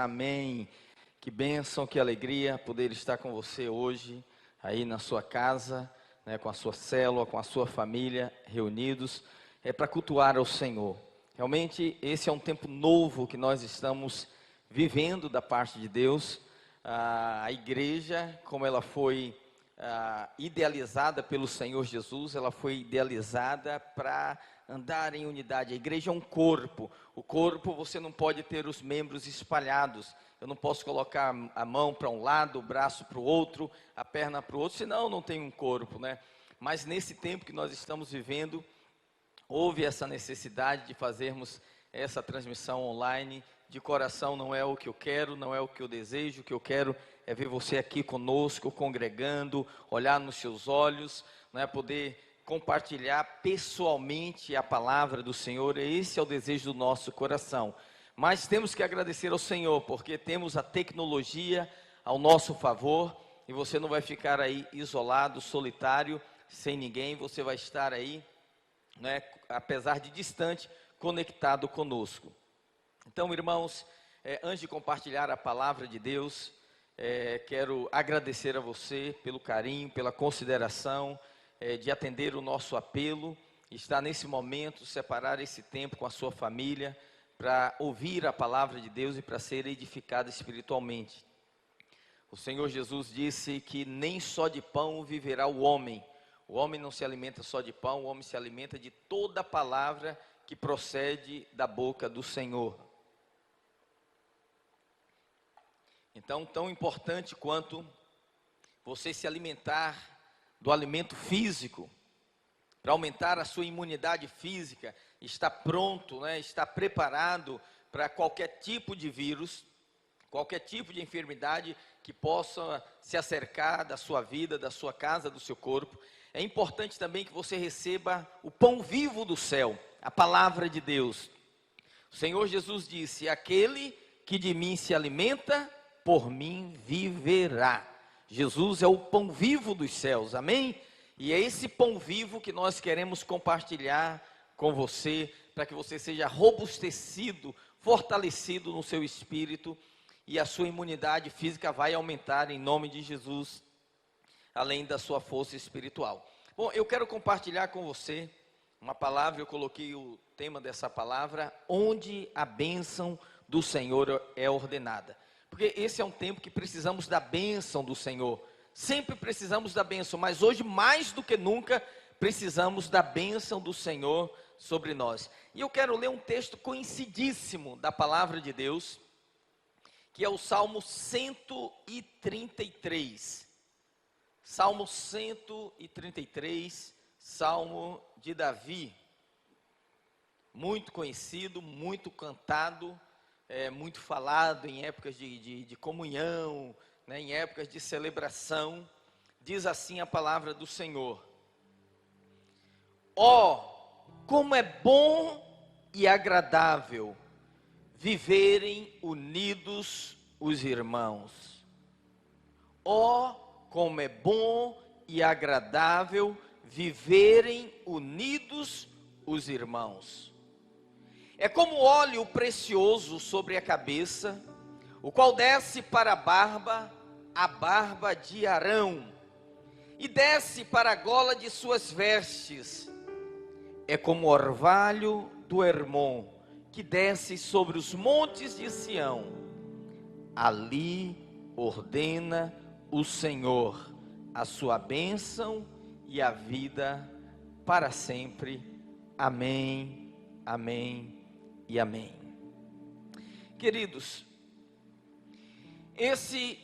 Amém. Que bênção, que alegria poder estar com você hoje, aí na sua casa, né, com a sua célula, com a sua família, reunidos, para cultuar ao Senhor. Realmente, esse é um tempo novo que nós estamos vivendo da parte de Deus. A igreja, como ela foi idealizada pelo Senhor Jesus, ela foi idealizada para andar em unidade. A igreja é um corpo. O corpo, você não pode ter os membros espalhados. Eu não posso colocar a mão para um lado, o braço para o outro, a perna para o outro, senão não tem um corpo, né? Mas nesse tempo que nós estamos vivendo, houve essa necessidade de fazermos essa transmissão online. De coração, não é o que eu quero, não é o que eu desejo. O que eu quero é ver você aqui conosco, congregando, olhar nos seus olhos, né, poder compartilhar pessoalmente a palavra do Senhor. Esse é o desejo do nosso coração. Mas temos que agradecer ao Senhor, porque temos a tecnologia ao nosso favor, e você não vai ficar aí isolado, solitário, sem ninguém. Você vai estar aí, né, apesar de distante, conectado conosco. Então, irmãos, antes de compartilhar a palavra de Deus, quero agradecer a você pelo carinho, pela consideração, de atender o nosso apelo, estar nesse momento, separar esse tempo com a sua família, para ouvir a palavra de Deus e para ser edificado espiritualmente. O Senhor Jesus disse que nem só de pão viverá o homem não se alimenta só de pão, o homem se alimenta de toda palavra que procede da boca do Senhor. Então, tão importante quanto você se alimentar do alimento físico, para aumentar a sua imunidade física, estar pronto, né, estar preparado para qualquer tipo de vírus, qualquer tipo de enfermidade que possa se acercar da sua vida, da sua casa, do seu corpo. É importante também que você receba o pão vivo do céu, a palavra de Deus. O Senhor Jesus disse: aquele que de mim se alimenta, por mim viverá. Jesus é o pão vivo dos céus, amém? E é esse pão vivo que nós queremos compartilhar com você, para que você seja robustecido, fortalecido no seu espírito, e a sua imunidade física vai aumentar em nome de Jesus, além da sua força espiritual. Bom, eu quero compartilhar com você uma palavra. Eu coloquei o tema dessa palavra: onde a bênção do Senhor é ordenada. Porque esse é um tempo que precisamos da bênção do Senhor. Sempre precisamos da bênção, mas hoje mais do que nunca precisamos da bênção do Senhor sobre nós. E eu quero ler um texto conhecidíssimo da palavra de Deus, que é o Salmo 133. Salmo 133, Salmo de Davi. Muito conhecido, muito cantado, muito falado em épocas de comunhão, né, em épocas de celebração. Diz assim a palavra do Senhor: como é bom e agradável viverem unidos os irmãos. Como é bom e agradável viverem unidos os irmãos. É como óleo precioso sobre a cabeça, o qual desce para a barba de Arão, e desce para a gola de suas vestes. É como orvalho do Hermon, que desce sobre os montes de Sião. Ali ordena o Senhor a sua bênção e a vida para sempre. Amém, amém e amém. Queridos, esse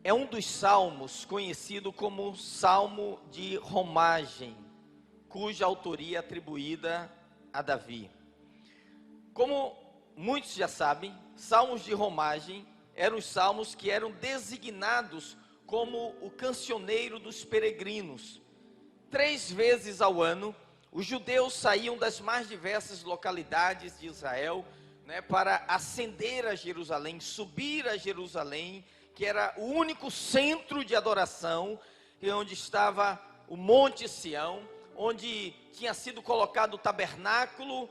é um dos salmos conhecido como Salmo de Romagem, cuja autoria é atribuída a Davi. Como muitos já sabem, salmos de romagem eram os salmos que eram designados como o cancioneiro dos peregrinos. 3 vezes ao ano, os judeus saíam das mais diversas localidades de Israel, né, para ascender a Jerusalém, subir a Jerusalém, que era o único centro de adoração, onde estava o Monte Sião, onde tinha sido colocado o tabernáculo,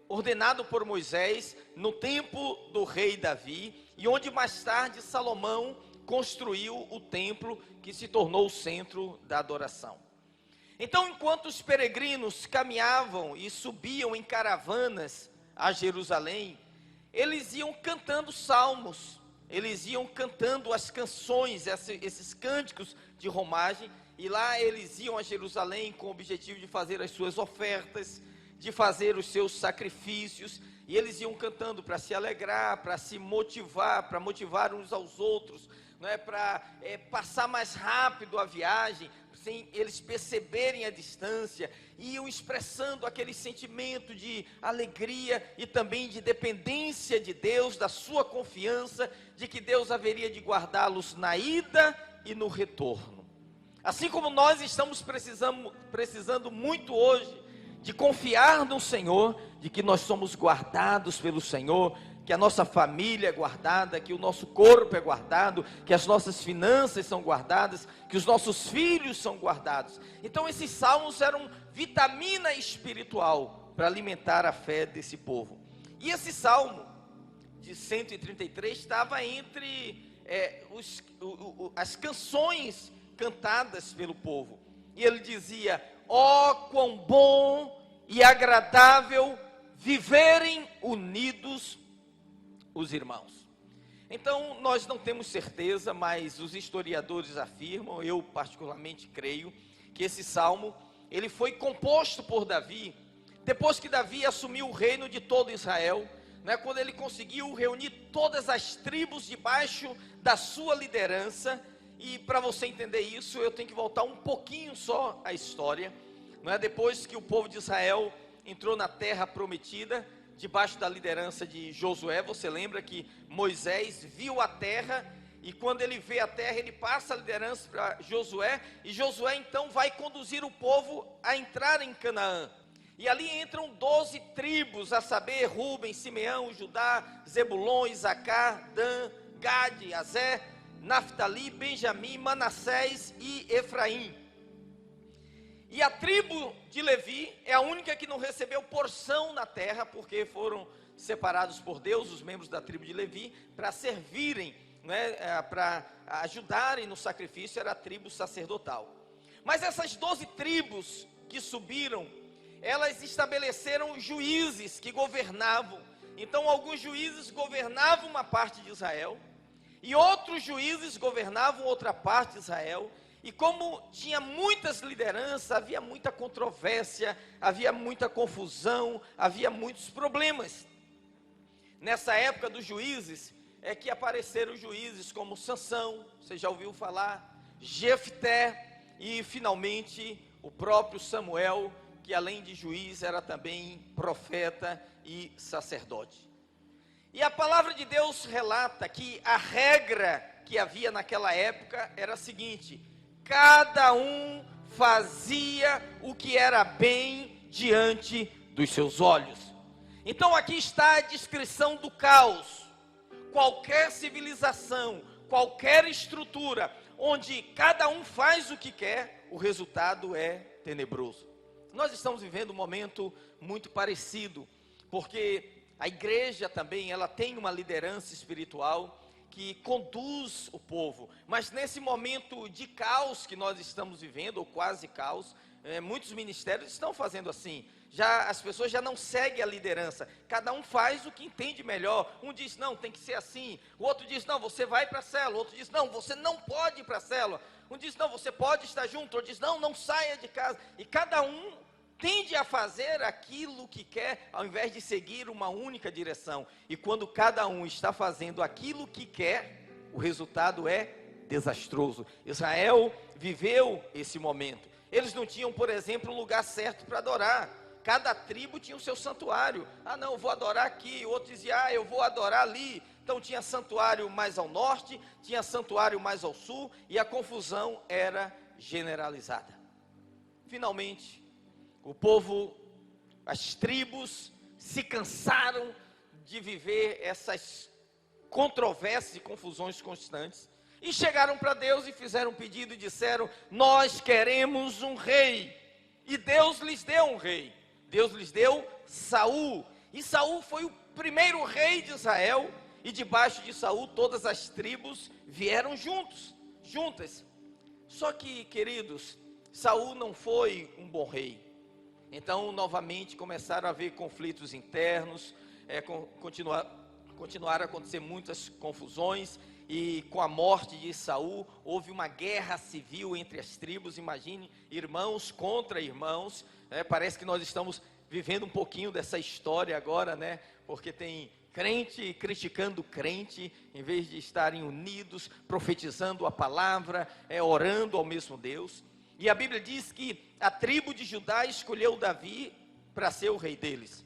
ordenado por Moisés no tempo do rei Davi, e onde mais tarde Salomão construiu o templo que se tornou o centro da adoração. Então, enquanto os peregrinos caminhavam e subiam em caravanas a Jerusalém, eles iam cantando salmos, eles iam cantando as canções, esses cânticos de romagem, e lá eles iam a Jerusalém com o objetivo de fazer as suas ofertas, de fazer os seus sacrifícios, e eles iam cantando para se alegrar, para se motivar, para motivar uns aos outros, não é, para passar mais rápido a viagem, sem eles perceberem a distância, iam expressando aquele sentimento de alegria e também de dependência de Deus, da sua confiança, de que Deus haveria de guardá-los na ida e no retorno. Assim como nós estamos precisando muito hoje, de confiar no Senhor, de que nós somos guardados pelo Senhor, que a nossa família é guardada, que o nosso corpo é guardado, que as nossas finanças são guardadas, que os nossos filhos são guardados. Então esses salmos eram vitamina espiritual para alimentar a fé desse povo. E esse salmo de 133 estava entre as canções cantadas pelo povo. E ele dizia: ó, quão bom e agradável viverem unidos os irmãos. Então, nós não temos certeza, mas os historiadores afirmam, eu particularmente creio, que esse salmo, ele foi composto por Davi, depois que Davi assumiu o reino de todo Israel, né, quando ele conseguiu reunir todas as tribos debaixo da sua liderança. E para você entender isso, eu tenho que voltar um pouquinho só à história, não é? Depois que o povo de Israel entrou na terra prometida, debaixo da liderança de Josué, você lembra que Moisés viu a terra, e quando ele vê a terra, ele passa a liderança para Josué, e Josué então vai conduzir o povo a entrar em Canaã. E ali entram 12 tribos, a saber, Rúben, Simeão, Judá, Zebulon, Isacar, Dan, Gade, Aser, Naftali, Benjamim, Manassés e Efraim. E a tribo de Levi é a única que não recebeu porção na terra, porque foram separados por Deus, os membros da tribo de Levi, para servirem, né, para ajudarem no sacrifício, era a tribo sacerdotal. Mas essas 12 tribos que subiram, elas estabeleceram juízes que governavam. Então alguns juízes governavam uma parte de Israel, e outros juízes governavam outra parte de Israel. E como tinha muitas lideranças, havia muita controvérsia, havia muita confusão, havia muitos problemas. Nessa época dos juízes, é que apareceram juízes como Sansão, você já ouviu falar, Jefté, e finalmente o próprio Samuel, que além de juiz era também profeta e sacerdote. E a palavra de Deus relata que a regra que havia naquela época era a seguinte: cada um fazia o que era bem diante dos seus olhos. Então aqui está a descrição do caos. Qualquer civilização, qualquer estrutura, onde cada um faz o que quer, o resultado é tenebroso. Nós estamos vivendo um momento muito parecido, porque a igreja também, ela tem uma liderança espiritual que conduz o povo, mas nesse momento de caos que nós estamos vivendo, ou quase caos, muitos ministérios estão fazendo assim. As pessoas já não seguem a liderança, cada um faz o que entende melhor. Um diz, não, tem que ser assim. O outro diz, não, você vai para a célula. O outro diz, não, você não pode ir para a célula. Um diz, não, você pode estar junto. O outro diz, não, não saia de casa. E cada um tende a fazer aquilo que quer, ao invés de seguir uma única direção. E quando cada um está fazendo aquilo que quer, o resultado é desastroso. Israel viveu esse momento. Eles não tinham, por exemplo, um lugar certo para adorar. Cada tribo tinha o seu santuário. Ah, não, eu vou adorar aqui. O outro dizia, eu vou adorar ali. Então tinha santuário mais ao norte, tinha santuário mais ao sul, e a confusão era generalizada. Finalmente, o povo, as tribos, se cansaram de viver essas controvérsias e confusões constantes, e chegaram para Deus e fizeram um pedido e disseram, nós queremos um rei. E Deus lhes deu um rei. Deus lhes deu Saul. E Saul foi o primeiro rei de Israel, e debaixo de Saul todas as tribos vieram juntas. Só que, queridos, Saul não foi um bom rei. Então, novamente, começaram a haver conflitos internos, continuaram a acontecer muitas confusões, e com a morte de Saul, houve uma guerra civil entre as tribos. Imagine, irmãos contra irmãos, parece que nós estamos vivendo um pouquinho dessa história agora, porque tem crente criticando crente, em vez de estarem unidos, profetizando a palavra, orando ao mesmo Deus. E a Bíblia diz que a tribo de Judá escolheu Davi para ser o rei deles.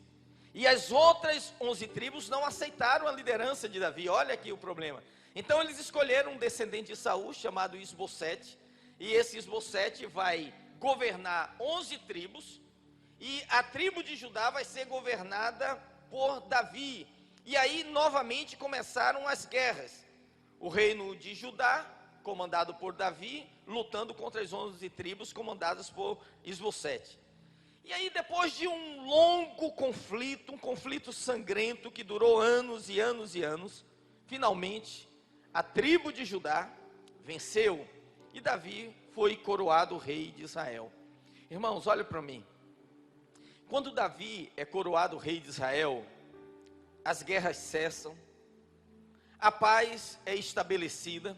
E as outras 11 tribos não aceitaram a liderança de Davi. Olha aqui o problema. Então eles escolheram um descendente de Saul, chamado Isbosete. E esse Isbosete vai governar 11 tribos. E a tribo de Judá vai ser governada por Davi. E aí novamente começaram as guerras. O reino de Judá, comandado por Davi, lutando contra as 11 tribos comandadas por Isbosete. E aí, depois de um longo conflito, um conflito sangrento que durou anos e anos e anos, finalmente a tribo de Judá venceu e Davi foi coroado rei de Israel. Irmãos, olha para mim. Quando Davi é coroado rei de Israel, as guerras cessam, a paz é estabelecida,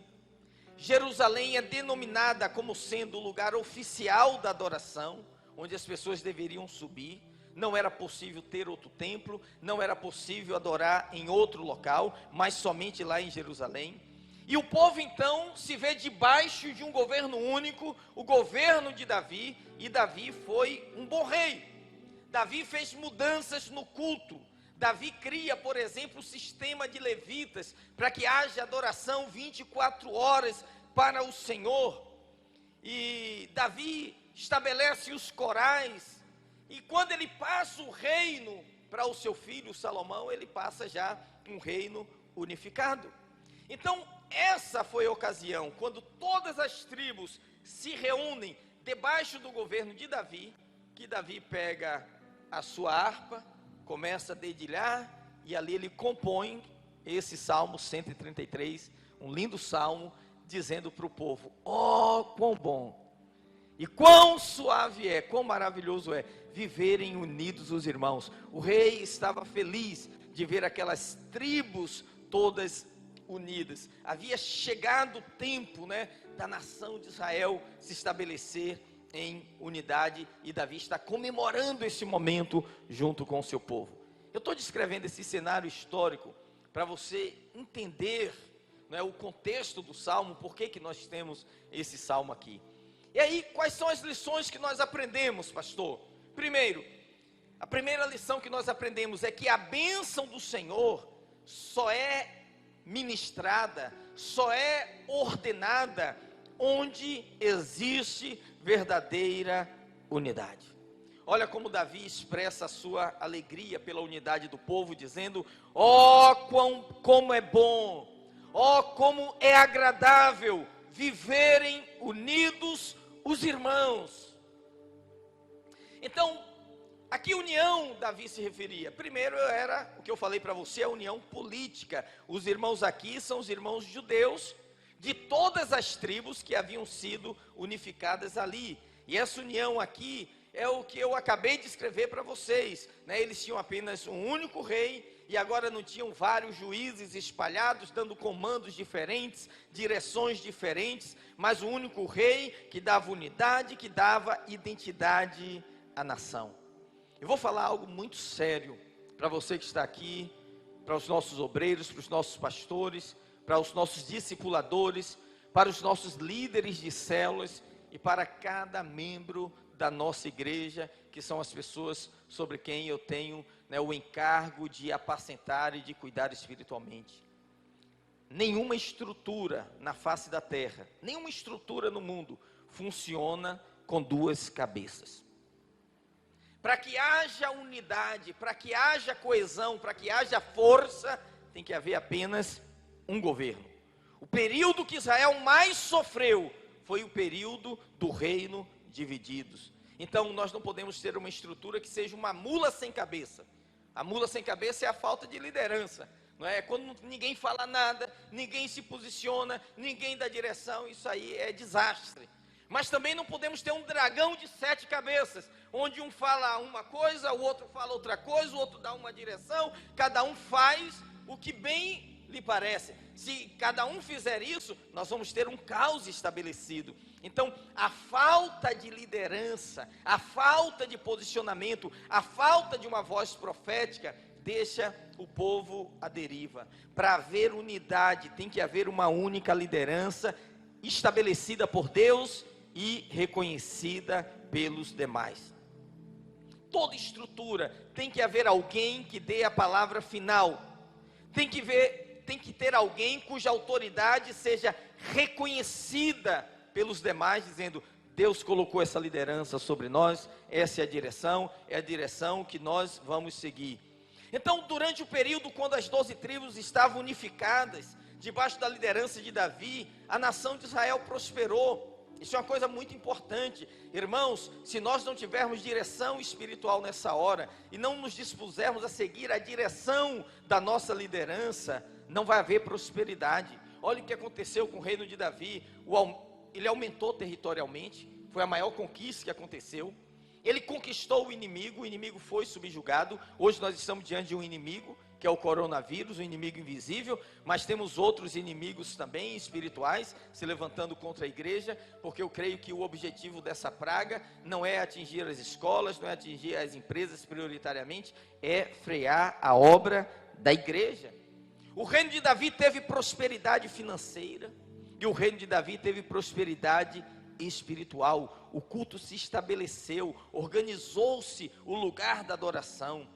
Jerusalém é denominada como sendo o lugar oficial da adoração, onde as pessoas deveriam subir. Não era possível ter outro templo, não era possível adorar em outro local, mas somente lá em Jerusalém. E o povo então se vê debaixo de um governo único, o governo de Davi, e Davi foi um bom rei. Davi fez mudanças no culto. Davi cria, por exemplo, o sistema de levitas, para que haja adoração 24 horas para o Senhor. E Davi estabelece os corais, e quando ele passa o reino para o seu filho Salomão, ele passa já um reino unificado. Então, essa foi a ocasião, quando todas as tribos se reúnem debaixo do governo de Davi, que Davi pega a sua harpa, começa a dedilhar, e ali ele compõe esse Salmo 133, um lindo salmo, dizendo para o povo: ó, quão bom, e quão suave é, quão maravilhoso é viverem unidos os irmãos. O rei estava feliz de ver aquelas tribos todas unidas. Havia chegado o tempo, da nação de Israel se estabelecer em unidade, e Davi está comemorando esse momento junto com o seu povo. Eu estou descrevendo esse cenário histórico para você entender, o contexto do salmo, por que nós temos esse salmo aqui. E aí, quais são as lições que nós aprendemos, pastor? Primeiro, a primeira lição que nós aprendemos é que a bênção do Senhor só é ministrada, só é ordenada onde existe verdadeira unidade. Olha como Davi expressa a sua alegria pela unidade do povo, dizendo: ó, como é bom, ó, como é agradável viverem unidos os irmãos. Então, a que união Davi se referia? Primeiro era o que eu falei para você, a união política. Os irmãos aqui são os irmãos judeus de todas as tribos que haviam sido unificadas ali. E essa união aqui é o que eu acabei de escrever para vocês, Eles tinham apenas um único rei, e agora não tinham vários juízes espalhados, dando comandos diferentes, direções diferentes, mas um único rei que dava unidade, que dava identidade à nação. Eu vou falar algo muito sério para você que está aqui, para os nossos obreiros, para os nossos pastores, para os nossos discipuladores, para os nossos líderes de células e para cada membro da nossa igreja, que são as pessoas sobre quem eu tenho o encargo de apacentar e de cuidar espiritualmente. Nenhuma estrutura na face da terra, nenhuma estrutura no mundo funciona com duas cabeças. Para que haja unidade, para que haja coesão, para que haja força, tem que haver apenas um governo. O período que Israel mais sofreu foi o período do reino divididos. Então nós não podemos ter uma estrutura que seja uma mula sem cabeça. A mula sem cabeça é a falta de liderança, não é? Quando ninguém fala nada, ninguém se posiciona, ninguém dá direção, isso aí é desastre. Mas também não podemos ter um dragão de 7 cabeças, onde um fala uma coisa, o outro fala outra coisa, o outro dá uma direção, cada um faz o que bem lhe parece. Se cada um fizer isso, nós vamos ter um caos estabelecido. Então, a falta de liderança, a falta de posicionamento, a falta de uma voz profética, deixa o povo à deriva. Para haver unidade, tem que haver uma única liderança, estabelecida por Deus e reconhecida pelos demais. Toda estrutura tem que haver alguém que dê a palavra final. Tem que ter alguém cuja autoridade seja reconhecida pelos demais, dizendo: Deus colocou essa liderança sobre nós, essa é a direção que nós vamos seguir. Então, durante o período quando as 12 tribos estavam unificadas, debaixo da liderança de Davi, a nação de Israel prosperou. Isso é uma coisa muito importante, irmãos. Se nós não tivermos direção espiritual nessa hora, e não nos dispusermos a seguir a direção da nossa liderança, não vai haver prosperidade. Olha o que aconteceu com o reino de Davi. Ele aumentou territorialmente, foi a maior conquista que aconteceu. Ele conquistou o inimigo foi subjugado. Hoje nós estamos diante de um inimigo, que é o coronavírus, um inimigo invisível, mas temos outros inimigos também espirituais se levantando contra a igreja, porque eu creio que o objetivo dessa praga não é atingir as escolas, não é atingir as empresas prioritariamente, é frear a obra da igreja. O reino de Davi teve prosperidade financeira, e o reino de Davi teve prosperidade espiritual. O culto se estabeleceu, organizou-se o lugar da adoração.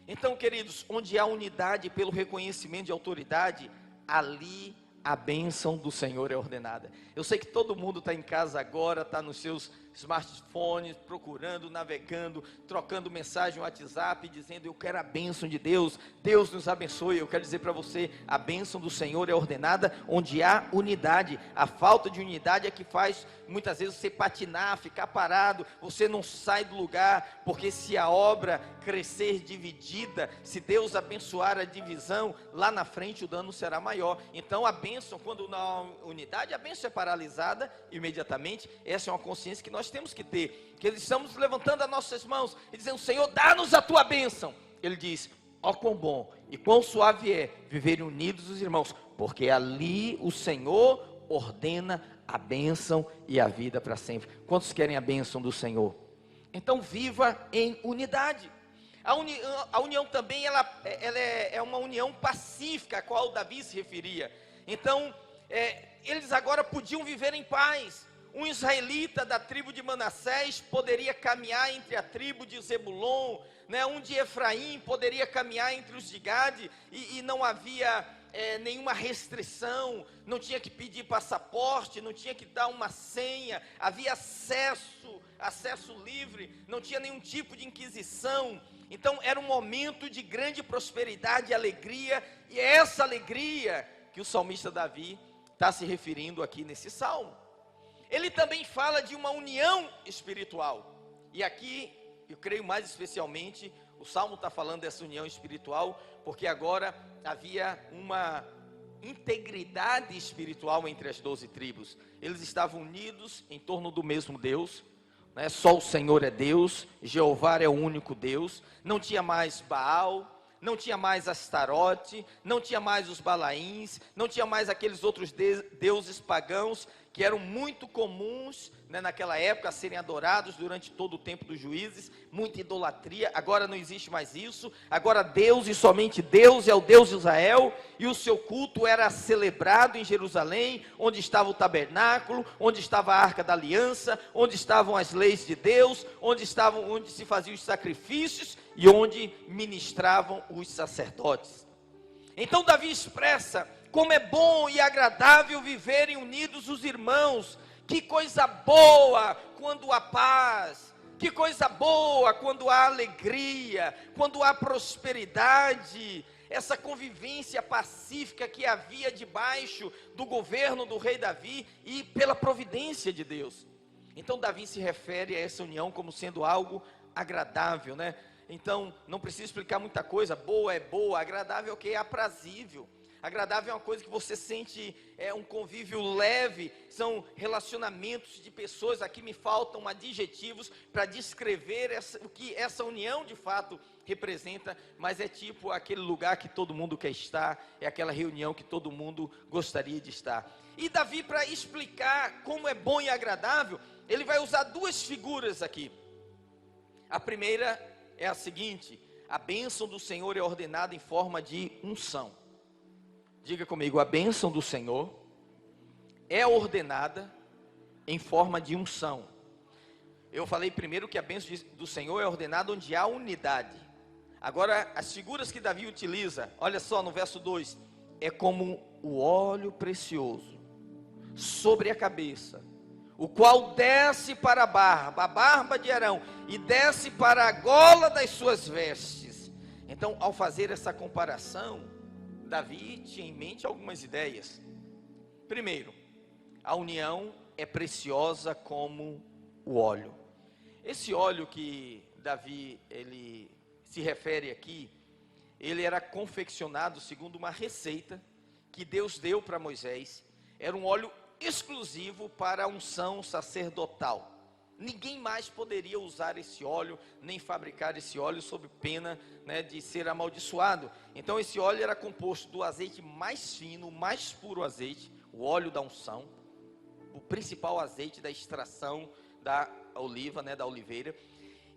Então, queridos, onde há unidade pelo reconhecimento de autoridade, ali a bênção do Senhor é ordenada. Eu sei que todo mundo está em casa agora, está nos seus smartphones, procurando, navegando, trocando mensagem no WhatsApp, dizendo: eu quero a bênção de Deus, Deus nos abençoe. Eu quero dizer para você, a bênção do Senhor é ordenada onde há unidade. A falta de unidade é que faz muitas vezes você patinar, ficar parado, você não sai do lugar, porque se a obra crescer dividida, se Deus abençoar a divisão, lá na frente o dano será maior. Então a bênção, quando não há unidade, a bênção é paralisada imediatamente. Essa é uma consciência que nós temos que ter, que estamos levantando as nossas mãos e dizendo: Senhor, dá-nos a tua bênção. Ele diz: ó quão bom e quão suave é viverem unidos os irmãos, porque ali o Senhor ordena a bênção e a vida para sempre. Quantos querem a bênção do Senhor? Então viva em unidade. A união também ela é uma união pacífica, a qual Davi se referia. Então eles agora podiam viver em paz. Um israelita da tribo de Manassés poderia caminhar entre a tribo de Zebulon, né? Um de Efraim poderia caminhar entre os de Gade, e não havia nenhuma restrição, não tinha que pedir passaporte, não tinha que dar uma senha, havia acesso livre, não tinha nenhum tipo de inquisição. Então era um momento de grande prosperidade e alegria, e é essa alegria que o salmista Davi está se referindo aqui nesse salmo. Ele também fala de uma união espiritual, e aqui eu creio mais especialmente, o salmo está falando dessa união espiritual, porque agora havia uma integridade espiritual entre as 12 tribos, eles estavam unidos em torno do mesmo Deus, né? Só o Senhor é Deus, Jeová é o único Deus, não tinha mais Baal, não tinha mais Astarote, não tinha mais os Balaíns, não tinha mais aqueles outros deuses pagãos, que eram muito comuns, né, naquela época, a serem adorados durante todo o tempo dos juízes, muita idolatria. Agora não existe mais isso. Agora Deus e somente Deus é o Deus de Israel, e o seu culto era celebrado em Jerusalém, onde estava o tabernáculo, onde estava a arca da aliança, onde estavam as leis de Deus, onde se faziam os sacrifícios e onde ministravam os sacerdotes. Então Davi expressa: como é bom e agradável viverem unidos os irmãos. Que coisa boa quando há paz, que coisa boa quando há alegria, quando há prosperidade, essa convivência pacífica que havia debaixo do governo do rei Davi e pela providência de Deus. Então Davi se refere a essa união como sendo algo agradável, né? Então, não precisa explicar muita coisa. Boa é boa, agradável é aprazível. Agradável é uma coisa que você sente, é um convívio leve, são relacionamentos de pessoas. Aqui me faltam adjetivos para descrever o que essa união de fato representa, mas é tipo aquele lugar que todo mundo quer estar, é aquela reunião que todo mundo gostaria de estar. E Davi, para explicar como é bom e agradável, ele vai usar duas figuras aqui. A primeira é a seguinte: a bênção do Senhor é ordenada em forma de unção. Diga comigo, a bênção do Senhor é ordenada em forma de unção. Eu falei primeiro que a bênção do Senhor é ordenada onde há unidade. Agora, as figuras que Davi utiliza, olha só no verso 2, é como o óleo precioso sobre a cabeça, o qual desce para a barba de Arão, e desce para a gola das suas vestes. Então, ao fazer essa comparação, Davi tinha em mente algumas ideias. Primeiro, a união é preciosa como o óleo. Esse óleo que Davi ele se refere aqui, ele era confeccionado segundo uma receita que Deus deu para Moisés. Era um óleo exclusivo para a unção sacerdotal. Ninguém mais poderia usar esse óleo, nem fabricar esse óleo sob pena, de ser amaldiçoado. Então esse óleo era composto do azeite mais fino, o mais puro azeite, o óleo da unção, o principal azeite da extração da oliva, da oliveira,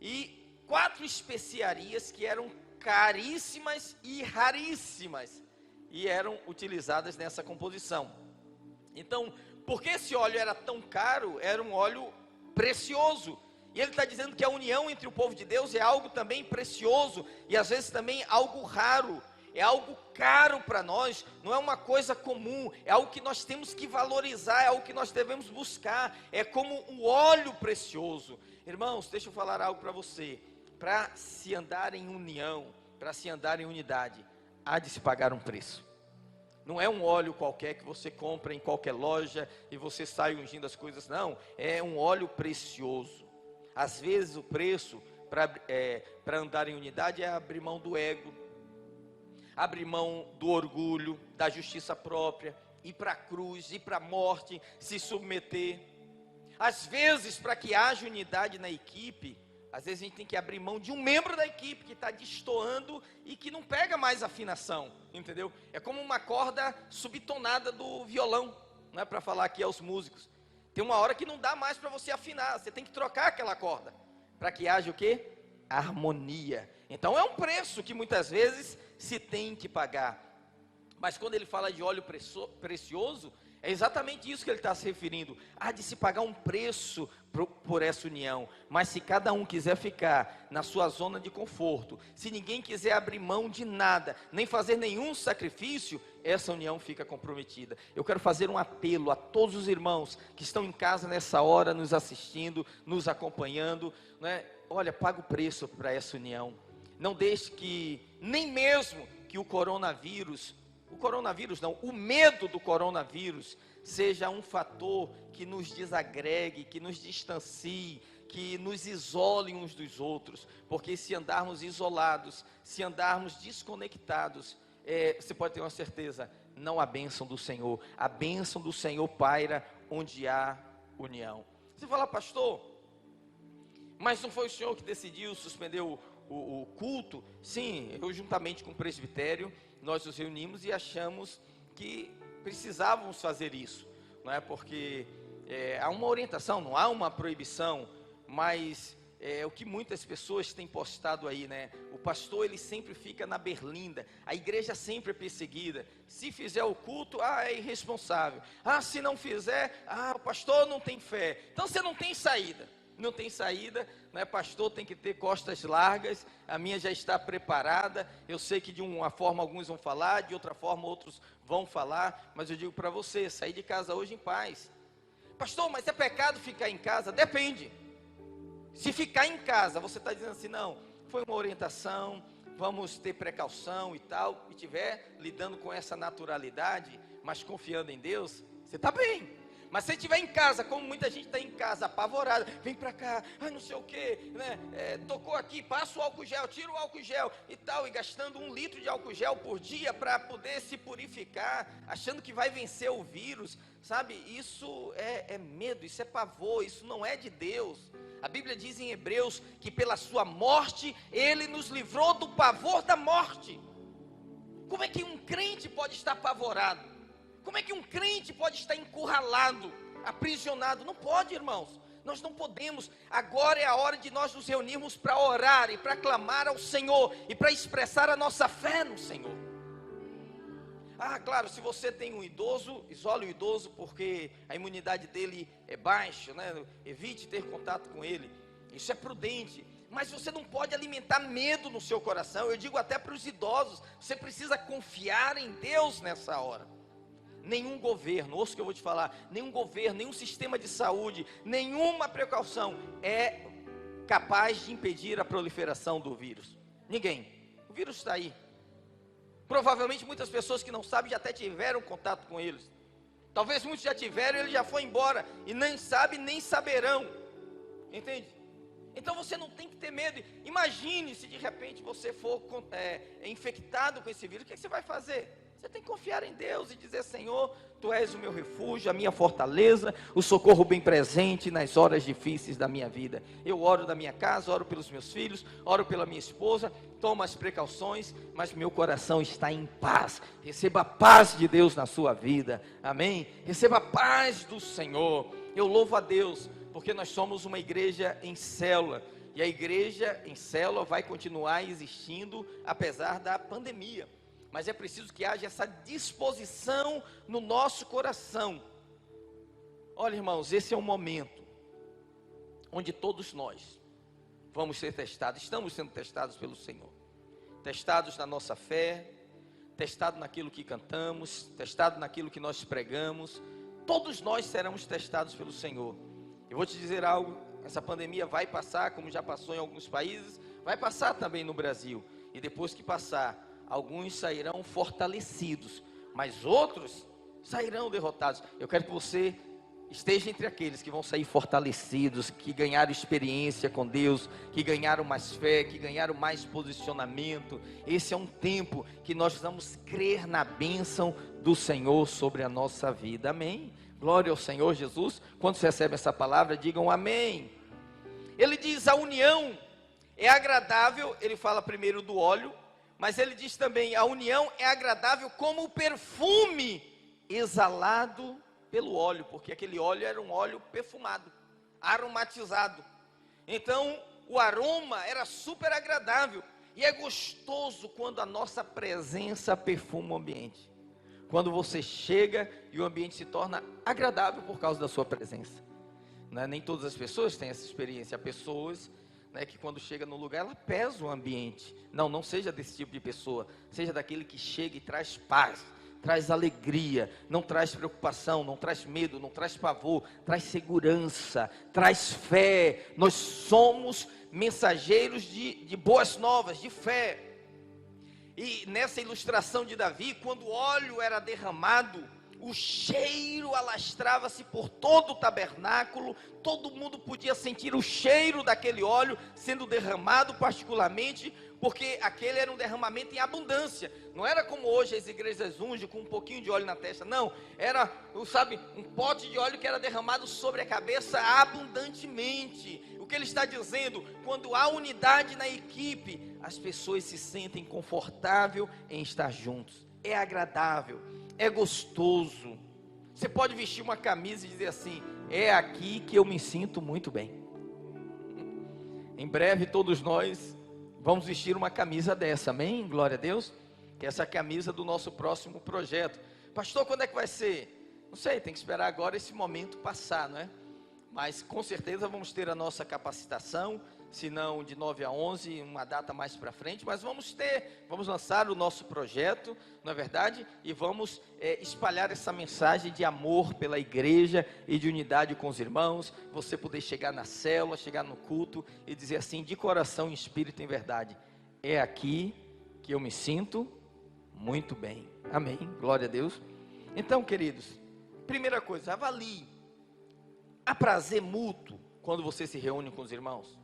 e 4 especiarias que eram caríssimas e raríssimas, e eram utilizadas nessa composição. Então, porque esse óleo era tão caro, era um óleo precioso, e ele está dizendo que a união entre o povo de Deus é algo também precioso, e às vezes também algo raro, é algo caro para nós, não é uma coisa comum, é algo que nós temos que valorizar, é algo que nós devemos buscar, é como um óleo precioso. Irmãos, deixa eu falar algo para você, para se andar em união, para se andar em unidade, há de se pagar um preço. Não é um óleo qualquer que você compra em qualquer loja e você sai ungindo as coisas, não. É um óleo precioso. Às vezes o preço para andar em unidade é abrir mão do ego, abrir mão do orgulho, da justiça própria, ir para a cruz, ir para a morte, se submeter. Às vezes, para que haja unidade na equipe, às vezes a gente tem que abrir mão de um membro da equipe que está destoando e que não pega mais afinação, entendeu? É como uma corda subtonada do violão, não é para falar aqui aos músicos. Tem uma hora que não dá mais para você afinar, você tem que trocar aquela corda, para que haja o quê? Harmonia. Então é um preço que muitas vezes se tem que pagar. Mas quando ele fala de óleo precioso, é exatamente isso que ele está se referindo. Há de se pagar um preço por essa união. Mas se cada um quiser ficar na sua zona de conforto, se ninguém quiser abrir mão de nada, nem fazer nenhum sacrifício, essa união fica comprometida. Eu quero fazer um apelo a todos os irmãos que estão em casa nessa hora, nos assistindo, nos acompanhando, Olha, paga o preço para essa união. Não deixe que, nem mesmo que o medo do coronavírus seja um fator que nos desagregue, que nos distancie, que nos isole uns dos outros, porque se andarmos isolados, se andarmos desconectados, você pode ter uma certeza, não há bênção do Senhor. A bênção do Senhor paira onde há união. Você fala, pastor, mas não foi o senhor que decidiu suspender o culto? Sim, eu juntamente com o presbitério, nós nos reunimos e achamos que precisávamos fazer isso, não é? Porque há uma orientação, não há uma proibição, mas o que muitas pessoas têm postado aí, O pastor, ele sempre fica na berlinda, a igreja sempre é perseguida. Se fizer o culto, é irresponsável. Se não fizer, o pastor não tem fé. Então você não tem saída. Não tem saída, pastor tem que ter costas largas, a minha já está preparada, eu sei que de uma forma alguns vão falar, de outra forma outros vão falar, mas eu digo para você, sair de casa hoje em paz. Pastor, mas é pecado ficar em casa? Depende. Se ficar em casa, você está dizendo assim, não, foi uma orientação, vamos ter precaução e tal, e estiver lidando com essa naturalidade, mas confiando em Deus, você está bem. Mas se estiver em casa, como muita gente está em casa, apavorada, vem para cá, não sei o que, né? Tocou aqui, passa o álcool gel, tira o álcool gel e tal, e gastando 1 litro de álcool gel por dia para poder se purificar, achando que vai vencer o vírus, sabe? Isso é medo, isso é pavor, isso não é de Deus. A Bíblia diz em Hebreus que pela sua morte, Ele nos livrou do pavor da morte. Como é que um crente pode estar apavorado? Como é que um crente pode estar encurralado, aprisionado? Não pode, irmãos. Nós não podemos. Agora é a hora de nós nos reunirmos para orar e para clamar ao Senhor e para expressar a nossa fé no Senhor. Claro, se você tem um idoso, isole o idoso porque a imunidade dele é baixa, né? Evite ter contato com ele. Isso é prudente. Mas você não pode alimentar medo no seu coração. Eu digo até para os idosos, você precisa confiar em Deus nessa hora. Nenhum governo, ouça o que eu vou te falar, nenhum governo, nenhum sistema de saúde, nenhuma precaução é capaz de impedir a proliferação do vírus. Ninguém. O vírus está aí. Provavelmente muitas pessoas que não sabem já até tiveram contato com eles. Talvez muitos já tiveram e ele já foi embora e nem sabe nem saberão. Entende? Então você não tem que ter medo. Imagine se de repente você for infectado com esse vírus, o que você vai fazer? Você tem que confiar em Deus e dizer: Senhor, Tu és o meu refúgio, a minha fortaleza, o socorro bem presente nas horas difíceis da minha vida. Eu oro da minha casa, oro pelos meus filhos, oro pela minha esposa, tomo as precauções, mas meu coração está em paz. Receba a paz de Deus na sua vida, amém? Receba a paz do Senhor. Eu louvo a Deus, porque nós somos uma igreja em célula, e a igreja em célula vai continuar existindo, apesar da pandemia. Mas é preciso que haja essa disposição no nosso coração. Olha, irmãos, esse é um momento onde todos nós vamos ser testados, estamos sendo testados pelo Senhor. Testados na nossa fé, testados naquilo que cantamos, testados naquilo que nós pregamos. Todos nós seremos testados pelo Senhor. Eu vou te dizer algo, essa pandemia vai passar, como já passou em alguns países, vai passar também no Brasil. E depois que passar, alguns sairão fortalecidos, mas outros sairão derrotados. Eu quero que você esteja entre aqueles que vão sair fortalecidos, que ganharam experiência com Deus, que ganharam mais fé, que ganharam mais posicionamento. Esse é um tempo que nós vamos crer na bênção do Senhor sobre a nossa vida, amém? Glória ao Senhor Jesus. Quando você recebe essa palavra, digam amém. Ele diz: a união é agradável. Ele fala primeiro do óleo, mas ele diz também: a união é agradável como o perfume exalado pelo óleo, porque aquele óleo era um óleo perfumado, aromatizado. Então o aroma era super agradável, e é gostoso quando a nossa presença perfuma o ambiente. Quando você chega e o ambiente se torna agradável por causa da sua presença. Nem todas as pessoas têm essa experiência. Há pessoas que quando chega no lugar, ela pesa o ambiente. Não seja desse tipo de pessoa. Seja daquele que chega e traz paz, traz alegria, não traz preocupação, não traz medo, não traz pavor, traz segurança, traz fé. Nós somos mensageiros de boas novas, de fé. E nessa ilustração de Davi, quando o óleo era derramado, o cheiro alastrava-se por todo o tabernáculo, todo mundo podia sentir o cheiro daquele óleo sendo derramado, particularmente, porque aquele era um derramamento em abundância. Não era como hoje as igrejas ungem com um pouquinho de óleo na testa, não. Era, um pote de óleo que era derramado sobre a cabeça abundantemente. O que ele está dizendo? Quando há unidade na equipe, as pessoas se sentem confortáveis em estar juntos. É agradável, é gostoso. Você pode vestir uma camisa e dizer assim: é aqui que eu me sinto muito bem. Em breve todos nós vamos vestir uma camisa dessa, amém? Glória a Deus. Que é essa camisa do nosso próximo projeto. Pastor, quando é que vai ser? Não sei, tem que esperar agora esse momento passar, não é? Mas com certeza vamos ter a nossa capacitação, se não de 9 a 11, uma data mais para frente, mas vamos lançar o nosso projeto, não é verdade? E vamos espalhar essa mensagem de amor pela igreja e de unidade com os irmãos, você poder chegar na célula, chegar no culto e dizer assim, de coração, em espírito e em verdade: é aqui que eu me sinto muito bem, amém, glória a Deus. Então, queridos, primeira coisa, avalie Há prazer mútuo quando você se reúne com os irmãos?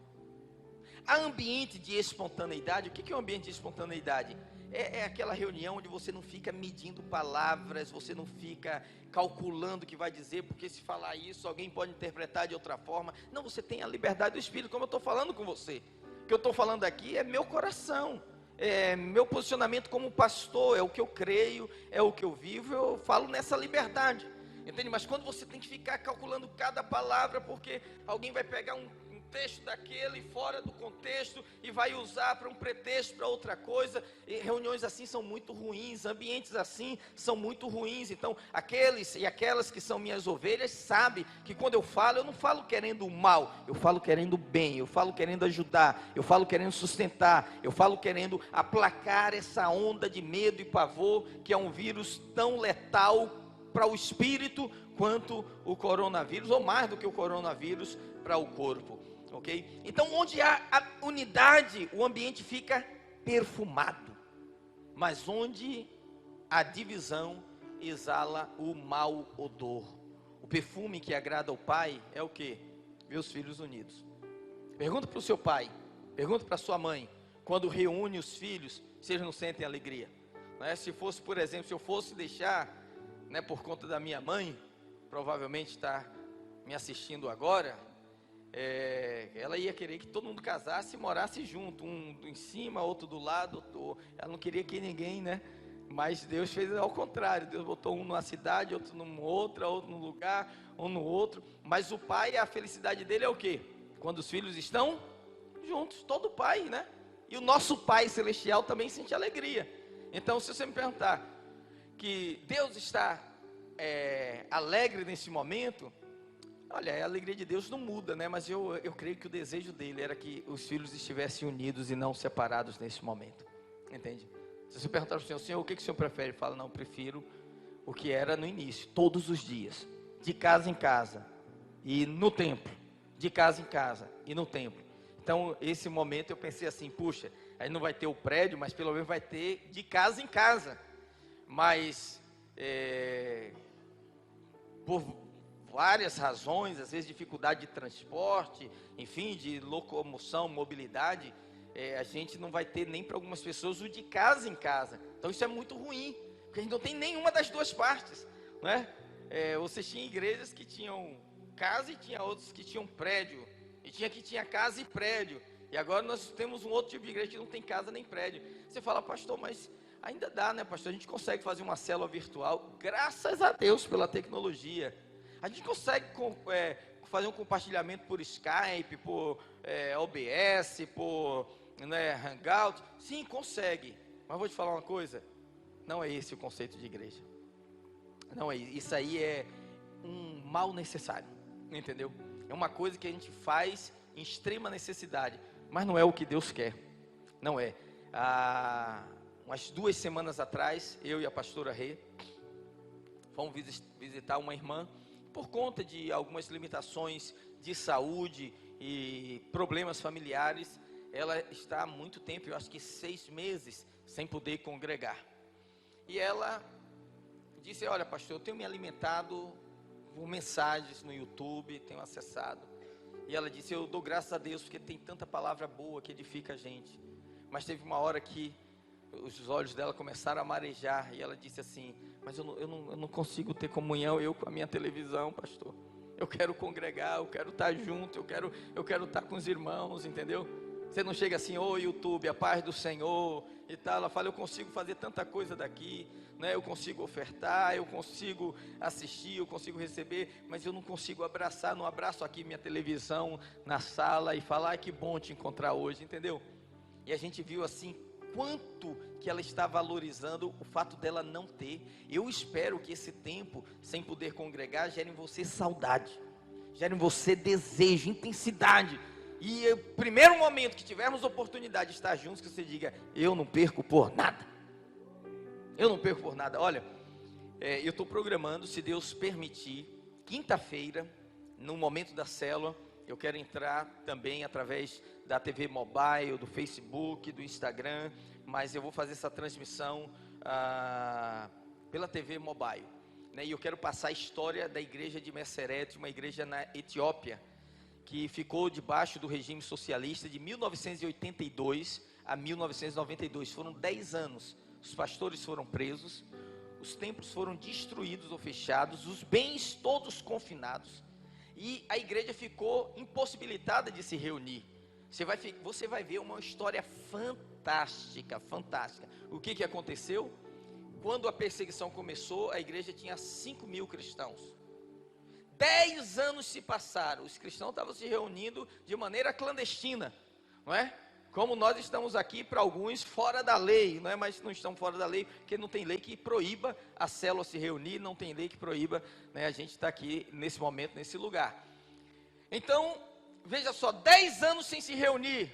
Há ambiente de espontaneidade? O que é um ambiente de espontaneidade? É aquela reunião onde você não fica medindo palavras, você não fica calculando o que vai dizer, porque se falar isso, alguém pode interpretar de outra forma. Não, você tem a liberdade do Espírito, como eu estou falando com você. O que eu estou falando aqui é meu coração, é meu posicionamento como pastor, é o que eu creio, é o que eu vivo, eu falo nessa liberdade. Entende? Mas quando você tem que ficar calculando cada palavra, porque alguém vai pegar um texto daquele fora do contexto e vai usar para um pretexto, para outra coisa, e reuniões assim são muito ruins, ambientes assim são muito ruins. Então aqueles e aquelas que são minhas ovelhas sabem que quando eu não falo querendo o mal, eu falo querendo o bem, eu falo querendo ajudar, eu falo querendo sustentar, eu falo querendo aplacar essa onda de medo e pavor, que é um vírus tão letal para o espírito quanto o coronavírus, ou mais do que o coronavírus para o corpo. Ok? Então, onde há a unidade, o ambiente fica perfumado. Mas onde a divisão exala o mau odor. O perfume que agrada ao pai é o quê? Ver os filhos unidos. Pergunta para o seu pai, pergunta para a sua mãe, quando reúne os filhos, se eles não sentem alegria. Não é? Se fosse, por exemplo, se eu fosse deixar, né, por conta da minha mãe, provavelmente está me assistindo agora, ela ia querer que todo mundo casasse e morasse junto, um em cima, outro do lado, ela não queria que ninguém, né? Mas Deus fez ao contrário, Deus botou um numa cidade, outro numa outra, outro num lugar, um no outro. Mas o pai, a felicidade dele é o quê? Quando os filhos estão juntos, todo pai, né? E o nosso Pai Celestial também sente alegria. Então, se você me perguntar que Deus está alegre nesse momento, olha, a alegria de Deus não muda, né? Mas eu creio que o desejo dele era que os filhos estivessem unidos e não separados nesse momento. Entende? Se você perguntar para o Senhor, o que o Senhor prefere? Ele fala, não, prefiro o que era no início, todos os dias, de casa em casa e no templo, de casa em casa e no templo. Então, esse momento eu pensei assim, puxa, aí não vai ter o prédio, mas pelo menos vai ter de casa em casa. Mas, por várias razões, às vezes dificuldade de transporte, enfim, de locomoção, mobilidade, a gente não vai ter nem para algumas pessoas o de casa em casa. Então isso é muito ruim, porque a gente não tem nenhuma das duas partes, né? Você tinha igrejas que tinham casa e tinha outros que tinham prédio, e tinha que tinha casa e prédio, e agora nós temos um outro tipo de igreja que não tem casa nem prédio. Você fala, pastor, mas ainda dá, né, pastor? A gente consegue fazer uma célula virtual, graças a Deus pela tecnologia. A gente consegue fazer um compartilhamento por Skype, por OBS, por Hangout. Sim, consegue. Mas vou te falar uma coisa. Não é esse o conceito de igreja. Não é isso. Isso aí é um mal necessário. Entendeu? É uma coisa que a gente faz em extrema necessidade. Mas não é o que Deus quer. Não é. Umas 2 semanas atrás, eu e a pastora Rê fomos visitar uma irmã. Por conta de algumas limitações de saúde e problemas familiares, ela está há muito tempo, eu acho que 6 meses, sem poder congregar. E ela disse, olha pastor, eu tenho me alimentado por mensagens no YouTube, tenho acessado. E ela disse, eu dou graças a Deus, porque tem tanta palavra boa que edifica a gente. Mas teve uma hora que os olhos dela começaram a marejar, e ela disse assim, mas eu não consigo ter comunhão eu com a minha televisão, pastor. Eu quero congregar, eu quero estar junto, eu quero estar com os irmãos, entendeu? Você não chega assim, YouTube, a paz do Senhor e tal. Ela fala, eu consigo fazer tanta coisa daqui, né? Eu consigo ofertar, eu consigo assistir, eu consigo receber, mas eu não consigo abraçar, não abraço aqui minha televisão na sala e falar, que bom te encontrar hoje, entendeu? E a gente viu assim, quanto que ela está valorizando o fato dela não ter. Eu espero que esse tempo sem poder congregar gere em você saudade, gere em você desejo, intensidade, e o primeiro momento que tivermos oportunidade de estar juntos, que você diga, eu não perco por nada. Eu não perco por nada. Olha, eu estou programando, se Deus permitir, quinta-feira, no momento da célula, eu quero entrar também através da TV Mobile, do Facebook, do Instagram, mas eu vou fazer essa transmissão pela TV Mobile. né? E eu quero passar a história da igreja de Messeret, uma igreja na Etiópia, que ficou debaixo do regime socialista de 1982 a 1992. Foram 10 anos. Os pastores foram presos, os templos foram destruídos ou fechados, os bens todos confinados, e a igreja ficou impossibilitada de se reunir. Você vai ver uma história fantástica, fantástica. O que aconteceu? Quando a perseguição começou, a igreja tinha 5.000 cristãos. 10 anos se passaram, os cristãos estavam se reunindo de maneira clandestina, não é? Como nós estamos aqui, para alguns, fora da lei, não é? Mas não estamos fora da lei, porque não tem lei que proíba a célula se reunir, não tem lei que proíba, né, a gente estar aqui nesse momento, nesse lugar. Então, veja só, 10 anos sem se reunir.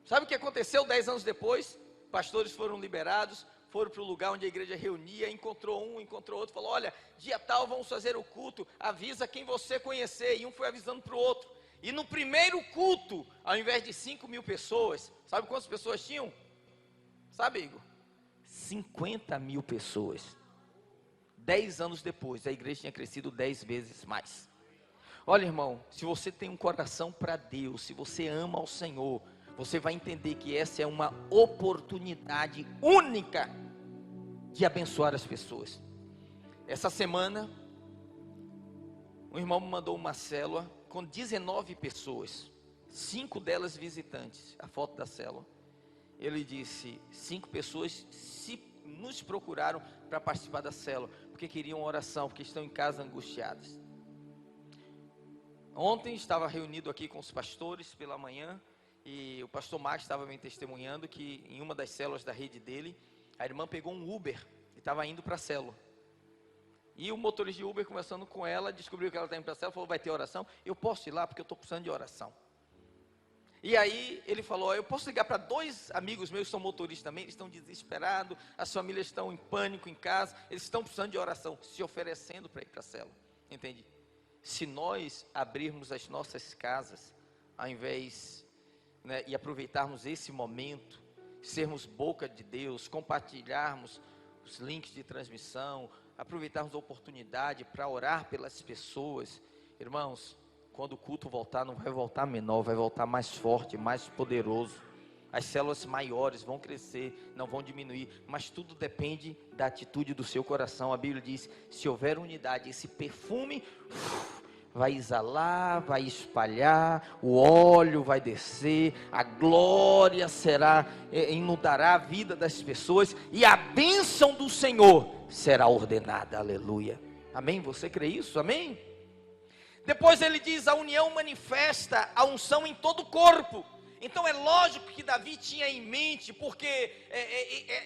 Sabe o que aconteceu 10 anos depois? Pastores foram liberados, foram para o lugar onde a igreja reunia, encontrou um, encontrou outro, falou: olha, dia tal vamos fazer o culto, avisa quem você conhecer. E um foi avisando para o outro. E no primeiro culto, ao invés de 5.000 pessoas, sabe quantas pessoas tinham? Sabe, Igor? 50.000 pessoas. 10 anos depois, a igreja tinha crescido 10 vezes mais. Olha, irmão, se você tem um coração para Deus, se você ama ao Senhor, você vai entender que essa é uma oportunidade única de abençoar as pessoas. Essa semana, um irmão me mandou uma célula com 19 pessoas, 5 delas visitantes, a foto da célula. Ele disse: 5 pessoas nos procuraram para participar da célula, porque queriam oração, porque estão em casa angustiadas. Ontem estava reunido aqui com os pastores pela manhã, e o pastor Marcos estava me testemunhando que em uma das células da rede dele, a irmã pegou um Uber e estava indo para a célula. E o motorista de Uber, conversando com ela, descobriu que ela está indo para a célula, falou: vai ter oração? Eu posso ir lá porque eu estou precisando de oração. E aí ele falou: eu posso ligar para 2 amigos meus que são motoristas também, eles estão desesperados, as famílias estão em pânico em casa, eles estão precisando de oração, se oferecendo para ir para a célula. Entende? Se nós abrirmos as nossas casas, ao invés, né, e aproveitarmos esse momento, sermos boca de Deus, compartilharmos os links de transmissão, aproveitarmos a oportunidade para orar pelas pessoas, irmãos, quando o culto voltar, não vai voltar menor, vai voltar mais forte, mais poderoso. As células maiores vão crescer, não vão diminuir, mas tudo depende da atitude do seu coração. A Bíblia diz: se houver unidade, esse perfume vai exalar, vai espalhar, o óleo vai descer, a glória inundará a vida das pessoas, e a bênção do Senhor será ordenada. Aleluia. Amém? Você crê isso? Amém? Depois ele diz: a união manifesta a unção em todo o corpo. Então é lógico que Davi tinha em mente, porque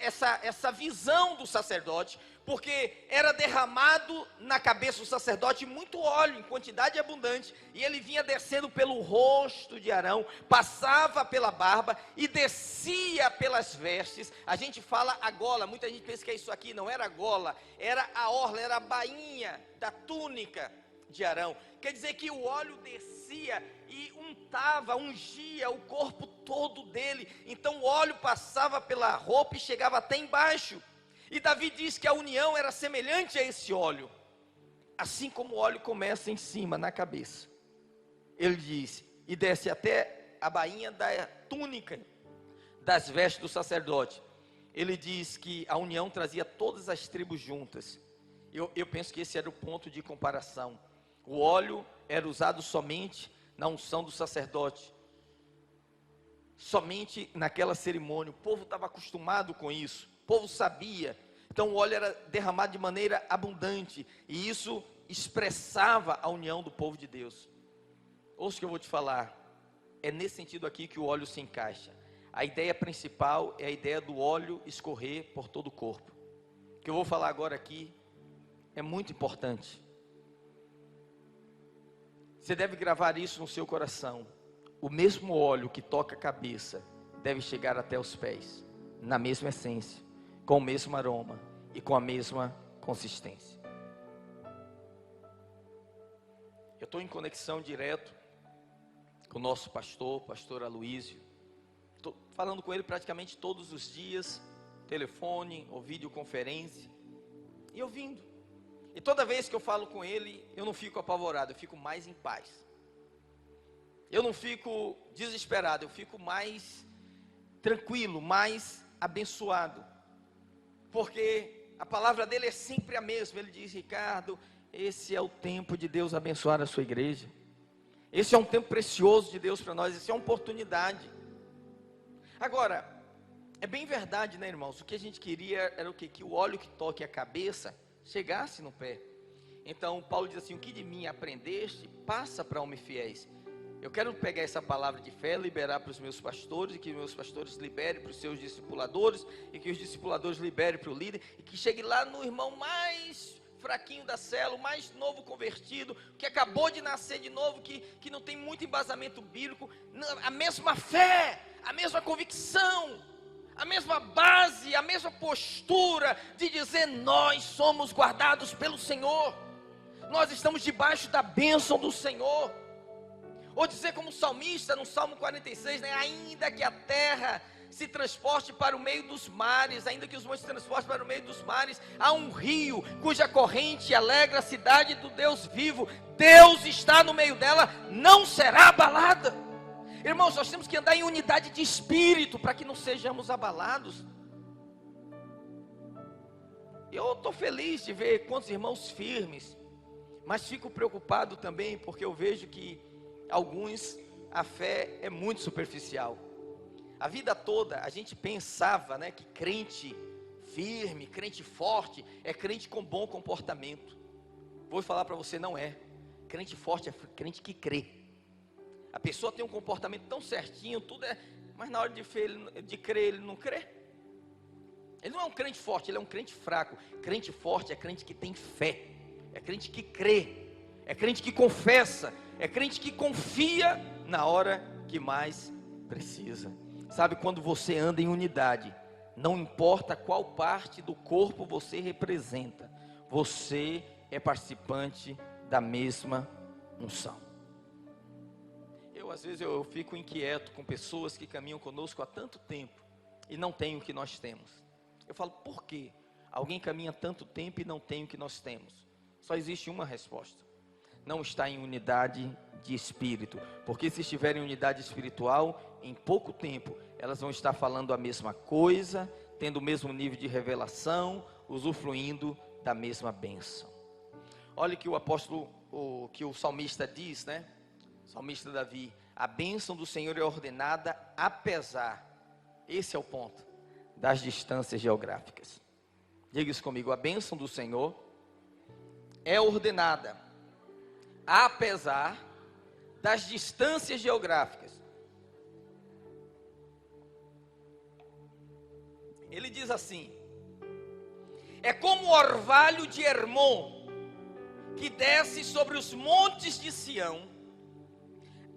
essa visão do sacerdote, porque era derramado na cabeça do sacerdote muito óleo, em quantidade abundante, e ele vinha descendo pelo rosto de Arão, passava pela barba e descia pelas vestes. A gente fala a gola, muita gente pensa que é isso aqui, não era a gola, era a orla, era a bainha da túnica de Arão. Quer dizer que o óleo descia e ungia o corpo todo dele. Então o óleo passava pela roupa e chegava até embaixo. E Davi diz que a união era semelhante a esse óleo. Assim como o óleo começa em cima, na cabeça, ele diz, e desce até a bainha da túnica, das vestes do sacerdote. Ele diz que a união trazia todas as tribos juntas. Eu penso que esse era o ponto de comparação. O óleo era usado somente na unção do sacerdote, somente naquela cerimônia. O povo estava acostumado com isso, o povo sabia. Então o óleo era derramado de maneira abundante, e isso expressava a união do povo de Deus. Ouça o que eu vou te falar, é nesse sentido aqui que o óleo se encaixa. A ideia principal é a ideia do óleo escorrer por todo o corpo. O que eu vou falar agora aqui é muito importante. Você deve gravar isso no seu coração. O mesmo óleo que toca a cabeça deve chegar até os pés, na mesma essência, com o mesmo aroma e com a mesma consistência. Eu estou em conexão direto com o nosso pastor Aloísio. Estou falando com ele praticamente todos os dias, telefone ou videoconferência, e ouvindo. E toda vez que eu falo com ele, eu não fico apavorado, eu fico mais em paz. Eu não fico desesperado, eu fico mais tranquilo, mais abençoado. Porque a palavra dele é sempre a mesma. Ele diz: Ricardo, esse é o tempo de Deus abençoar a sua igreja. Esse é um tempo precioso de Deus para nós, essa é uma oportunidade. Agora, é bem verdade, né, irmãos? O que a gente queria era o quê? Que o óleo que toque a cabeça chegasse no pé. Então, Paulo diz assim: o que de mim aprendeste, passa para homens fiéis. Eu quero pegar essa palavra de fé, liberar para os meus pastores, e que meus pastores liberem para os seus discipuladores, e que os discipuladores liberem para o líder, e que chegue lá no irmão mais fraquinho da célula, o mais novo convertido, que acabou de nascer de novo, que não tem muito embasamento bíblico, a mesma fé, a mesma convicção, a mesma base, a mesma postura de dizer: nós somos guardados pelo Senhor, nós estamos debaixo da bênção do Senhor. Ou dizer como o salmista no Salmo 46, né? Ainda que a terra se transporte para o meio dos mares, ainda que os montes se transportem para o meio dos mares, há um rio cuja corrente alegra a cidade do Deus vivo. Deus está no meio dela, não será abalada. Irmãos, nós temos que andar em unidade de espírito para que não sejamos abalados. Eu estou feliz de ver quantos irmãos firmes, mas fico preocupado também porque eu vejo que alguns, a fé é muito superficial. A vida toda a gente pensava, né, que crente firme, crente forte, é crente com bom comportamento. Vou falar para você, não é. Crente forte é crente que crê. A pessoa tem um comportamento tão certinho, tudo é, mas na hora de crer, ele não crê. Ele não é um crente forte, ele é um crente fraco. Crente forte é crente que tem fé, é crente que crê, é crente que confessa, é crente que confia na hora que mais precisa. Sabe, quando você anda em unidade, não importa qual parte do corpo você representa, você é participante da mesma unção. Às vezes eu fico inquieto com pessoas que caminham conosco há tanto tempo e não têm o que nós temos. Eu falo: por quê? Alguém caminha tanto tempo e não tem o que nós temos? Só existe uma resposta: não está em unidade de espírito. Porque se estiver em unidade espiritual, em pouco tempo elas vão estar falando a mesma coisa, tendo o mesmo nível de revelação, usufruindo da mesma bênção. Olha que o apóstolo, que o salmista diz, né? O salmista Davi: a bênção do Senhor é ordenada apesar, esse é o ponto, das distâncias geográficas. Diga isso comigo: a bênção do Senhor é ordenada apesar das distâncias geográficas. Ele diz assim: é como o orvalho de Hermon, que desce sobre os montes de Sião,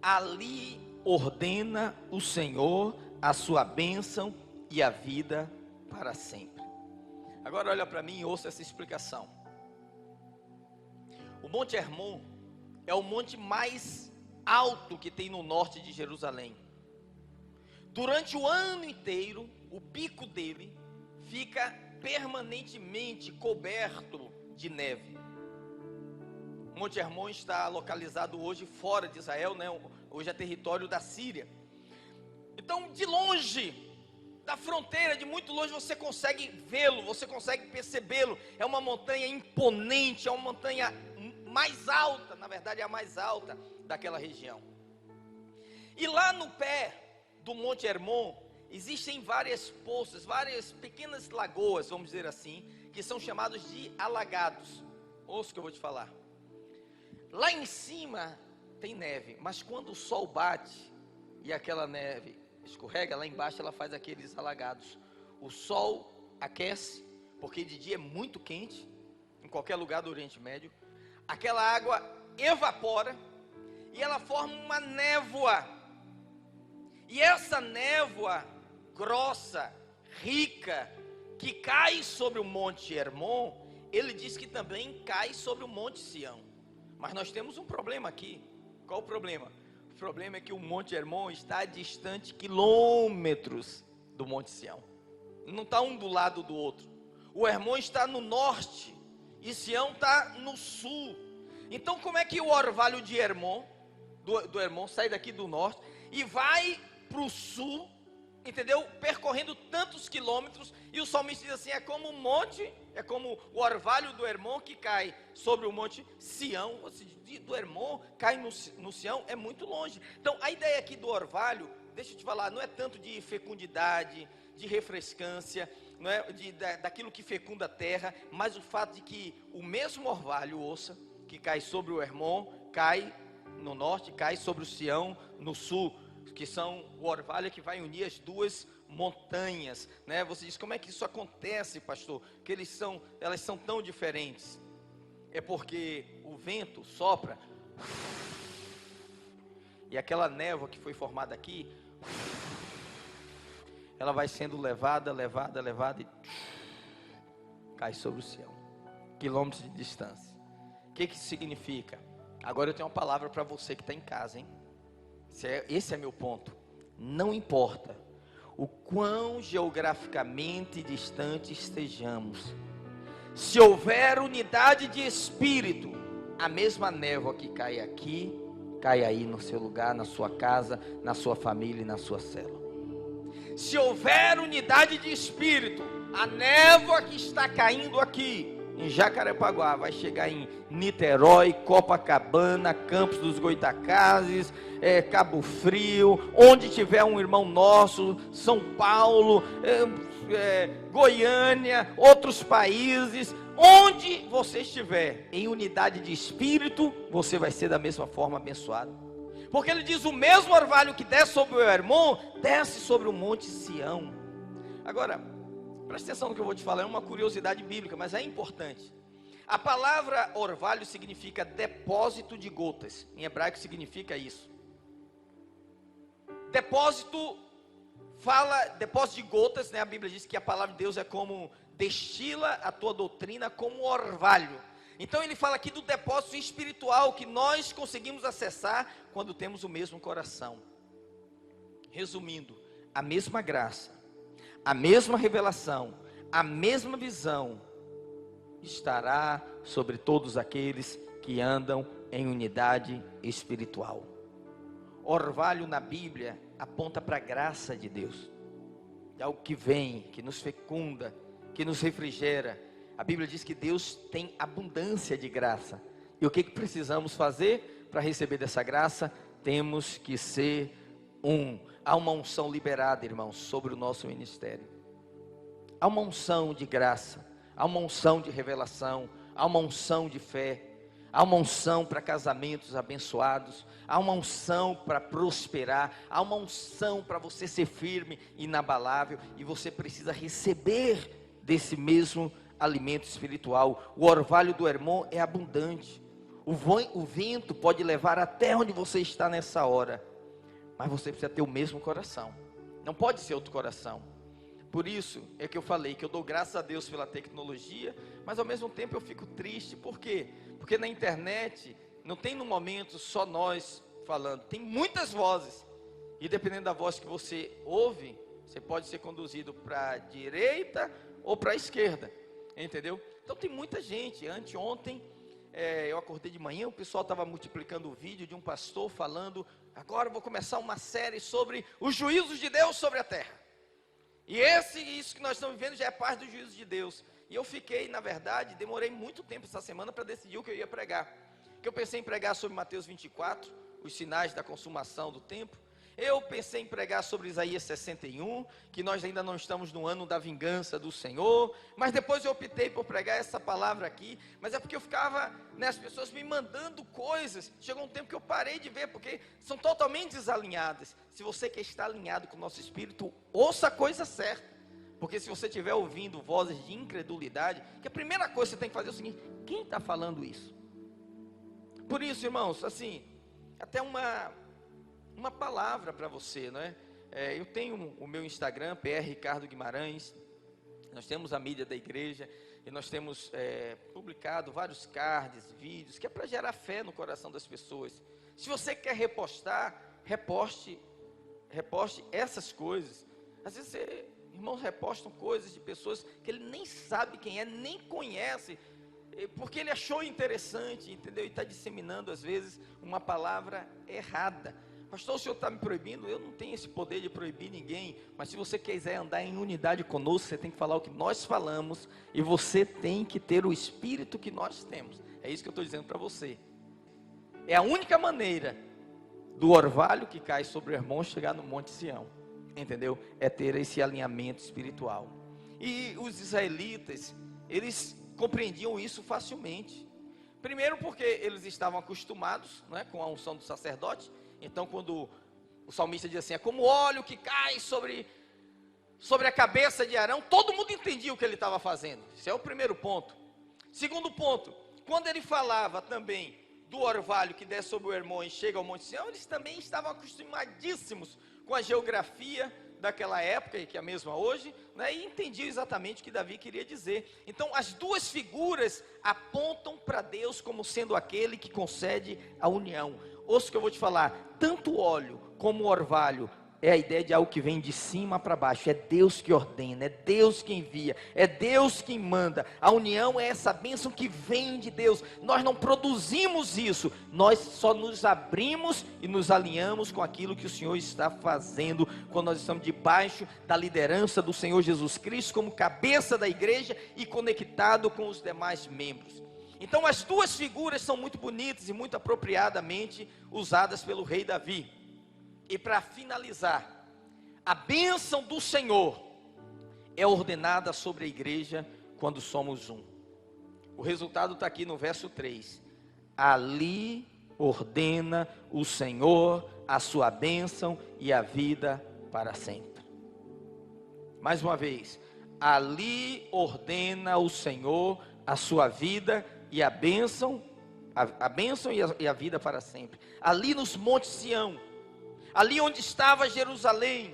ali ordena o Senhor a sua bênção e a vida para sempre. Agora olha para mim e ouça essa explicação. O Monte Hermon é o monte mais alto que tem no norte de Jerusalém. Durante o ano inteiro, o pico dele fica permanentemente coberto de neve. O Monte Hermon está localizado hoje fora de Israel, né? Hoje é território da Síria. Então, de longe, da fronteira, de muito longe, você consegue vê-lo, você consegue percebê-lo. É uma montanha imponente, é uma montanha mais alta, na verdade é a mais alta daquela região. E lá no pé do Monte Hermon, existem várias poças, várias pequenas lagoas, vamos dizer assim, que são chamados de alagados. Ouça o que eu vou te falar. Lá em cima tem neve, mas quando o sol bate e aquela neve escorrega, lá embaixo ela faz aqueles alagados. O sol aquece, porque de dia é muito quente, em qualquer lugar do Oriente Médio. Aquela água evapora e ela forma uma névoa. E essa névoa grossa, rica, que cai sobre o Monte Hermon, ele diz que também cai sobre o Monte Sião. Mas nós temos um problema aqui. Qual o problema? O problema é que o Monte Hermon está distante quilômetros do Monte Sião. Não está um do lado do outro. O Hermon está no norte e Sião está no sul. Então como é que o orvalho de Hermon, do Hermon, sai daqui do norte e vai para o sul, entendeu? Percorrendo tantos quilômetros, e o salmista diz assim, é como um monte, é como o orvalho do Hermon que cai sobre o monte Sião, ou seja, do Hermon cai no Sião, é muito longe. Então a ideia aqui do orvalho, deixa eu te falar, não é tanto de fecundidade, de refrescância, não é daquilo que fecunda a terra, mas o fato de que o mesmo orvalho, ouça, que cai sobre o Hermon, cai no norte, cai sobre o Sião no sul, que são o orvalho que vai unir as duas montanhas, né? Você diz, como é que isso acontece, pastor? Que elas são tão diferentes. É porque o vento sopra, e aquela névoa que foi formada aqui, ela vai sendo levada e cai sobre o Sião, quilômetros de distância. O que isso significa? Agora eu tenho uma palavra para você que está em casa, hein? Esse é meu ponto. Não importa o quão geograficamente distante estejamos, se houver unidade de espírito, a mesma névoa que cai aqui, cai aí no seu lugar, na sua casa, na sua família e na sua célula. Se houver unidade de espírito, a névoa que está caindo aqui em Jacarepaguá vai chegar em Niterói, Copacabana, Campos dos Goitacazes, Cabo Frio, onde tiver um irmão nosso, São Paulo, Goiânia, outros países, onde você estiver em unidade de espírito, você vai ser da mesma forma abençoado. Porque ele diz, o mesmo orvalho que desce sobre o Hermon, desce sobre o monte Sião. Agora, presta atenção no que eu vou te falar, é uma curiosidade bíblica, mas é importante. A palavra orvalho significa depósito de gotas, em hebraico significa isso. Depósito de gotas, né? A Bíblia diz que a palavra de Deus é como, destila a tua doutrina como orvalho. Então ele fala aqui do depósito espiritual que nós conseguimos acessar quando temos o mesmo coração. Resumindo, a mesma graça, a mesma revelação, a mesma visão estará sobre todos aqueles que andam em unidade espiritual. Orvalho na Bíblia aponta para a graça de Deus. É algo que vem, que nos fecunda, que nos refrigera. A Bíblia diz que Deus tem abundância de graça. E o que precisamos fazer para receber dessa graça? Temos que ser Há uma unção liberada, irmãos, sobre o nosso ministério. Há uma unção de graça, há uma unção de revelação, há uma unção de fé, há uma unção para casamentos abençoados, há uma unção para prosperar, há uma unção para você ser firme, inabalável, e você precisa receber desse mesmo alimento espiritual. O orvalho do Hermon é abundante, o vento pode levar até onde você está nessa hora, mas você precisa ter o mesmo coração, não pode ser outro coração. Por isso é que eu falei que eu dou graças a Deus pela tecnologia, mas ao mesmo tempo eu fico triste. Por quê? Porque na internet não tem no momento só nós falando, tem muitas vozes, e dependendo da voz que você ouve, você pode ser conduzido para a direita ou para a esquerda, entendeu? Então tem muita gente. Anteontem eu acordei de manhã, o pessoal estava multiplicando o vídeo de um pastor falando, agora eu vou começar uma série sobre os juízos de Deus sobre a terra. E isso que nós estamos vivendo já é parte do juízo de Deus. E eu fiquei, na verdade, demorei muito tempo essa semana para decidir o que eu ia pregar. Que eu pensei em pregar sobre Mateus 24, os sinais da consumação do tempo. Eu pensei em pregar sobre Isaías 61, que nós ainda não estamos no ano da vingança do Senhor. Mas depois eu optei por pregar essa palavra aqui. Mas é porque eu ficava, as pessoas me mandando coisas. Chegou um tempo que eu parei de ver, porque são totalmente desalinhadas. Se você quer estar alinhado com o nosso espírito, ouça a coisa certa. Porque se você estiver ouvindo vozes de incredulidade, que a primeira coisa que você tem que fazer é o seguinte: quem está falando isso? Por isso, irmãos, assim, até uma palavra para você, não é? Eu tenho o meu Instagram, PR Ricardo Guimarães. Nós temos a mídia da igreja e nós temos publicado vários cards, vídeos, que é para gerar fé no coração das pessoas. Se você quer repostar, reposte essas coisas. Às vezes irmãos repostam coisas de pessoas que ele nem sabe quem é, nem conhece. porque ele achou interessante, entendeu? E está disseminando às vezes uma palavra errada. Pastor, o senhor está me proibindo? Eu não tenho esse poder de proibir ninguém, mas se você quiser andar em unidade conosco, você tem que falar o que nós falamos, e você tem que ter o espírito que nós temos. É isso que eu estou dizendo para você. É a única maneira do orvalho que cai sobre o irmão chegar no Monte Sião, entendeu? É ter esse alinhamento espiritual. E os israelitas, eles compreendiam isso facilmente. Primeiro porque eles estavam acostumados, né, com a unção do sacerdote. Então quando o salmista diz assim, é como óleo que cai sobre a cabeça de Arão, todo mundo entendia o que ele estava fazendo. Esse é o primeiro ponto. Segundo ponto, quando ele falava também do orvalho que desce sobre o Hermon e chega ao Monte Sião, eles também estavam acostumadíssimos com a geografia daquela época, e que é a mesma hoje, né, e entendiam exatamente o que Davi queria dizer. Então as duas figuras apontam para Deus como sendo aquele que concede a união. Ouça o que eu vou te falar, tanto o óleo como o orvalho é a ideia de algo que vem de cima para baixo. É Deus que ordena, é Deus que envia, é Deus que manda. A união é essa bênção que vem de Deus. Nós não produzimos isso, nós só nos abrimos e nos alinhamos com aquilo que o Senhor está fazendo, quando nós estamos debaixo da liderança do Senhor Jesus Cristo, como cabeça da igreja e conectado com os demais membros. Então as duas figuras são muito bonitas e muito apropriadamente usadas pelo rei Davi. E para finalizar, a bênção do Senhor é ordenada sobre a igreja quando somos um. O resultado está aqui no verso 3. Ali ordena o Senhor a sua bênção e a vida para sempre. Mais uma vez, ali ordena o Senhor a sua vida e a bênção e a vida para sempre. Ali nos montes Sião, ali onde estava Jerusalém,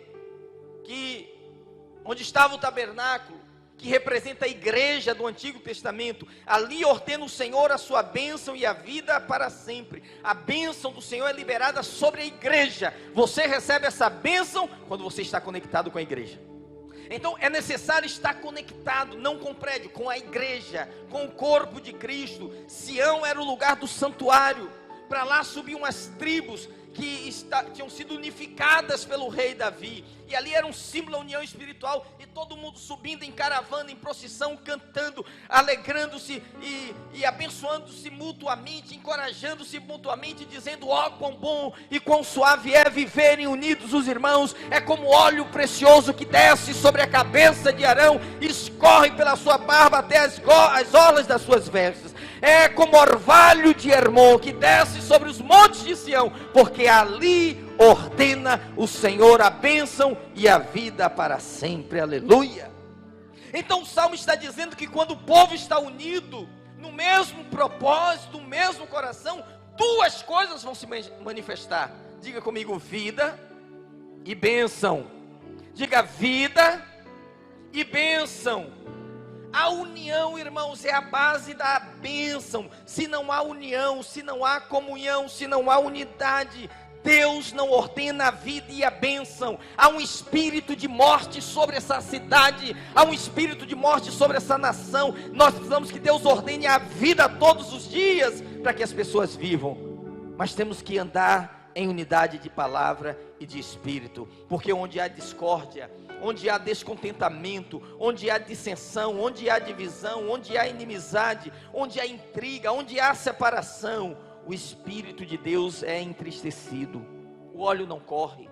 onde estava o tabernáculo, que representa a igreja do Antigo Testamento, ali ordena o Senhor a sua bênção e a vida para sempre. A bênção do Senhor é liberada sobre a igreja. Você recebe essa bênção quando você está conectado com a igreja. Então é necessário estar conectado, não com o prédio, com a igreja, com o corpo de Cristo. Sião era o lugar do santuário. Para lá subiam as tribos que tinham sido unificadas pelo rei Davi, e ali era um símbolo da união espiritual, e todo mundo subindo em caravana, em procissão, cantando, alegrando-se e abençoando-se mutuamente, encorajando-se mutuamente, dizendo, ó, quão bom e quão suave é viverem unidos os irmãos, é como óleo precioso que desce sobre a cabeça de Arão, e escorre pela sua barba até as orlas das suas vestes. É como orvalho de Hermon que desce sobre os montes de Sião, porque ali ordena o Senhor a bênção e a vida para sempre. Aleluia. Então o Salmo está dizendo que quando o povo está unido no mesmo propósito, no mesmo coração, duas coisas vão se manifestar. Diga comigo, vida e bênção. Diga, vida e bênção. A união, irmãos, é a base da bênção. Se não há união, se não há comunhão, se não há unidade, Deus não ordena a vida e a bênção. Há um espírito de morte sobre essa cidade, há um espírito de morte sobre essa nação. Nós precisamos que Deus ordene a vida todos os dias, para que as pessoas vivam. Mas temos que andar em unidade de palavra e de espírito, porque onde há discórdia, onde há descontentamento, onde há dissensão, onde há divisão, onde há inimizade, onde há intriga, onde há separação, o Espírito de Deus é entristecido, o óleo não corre,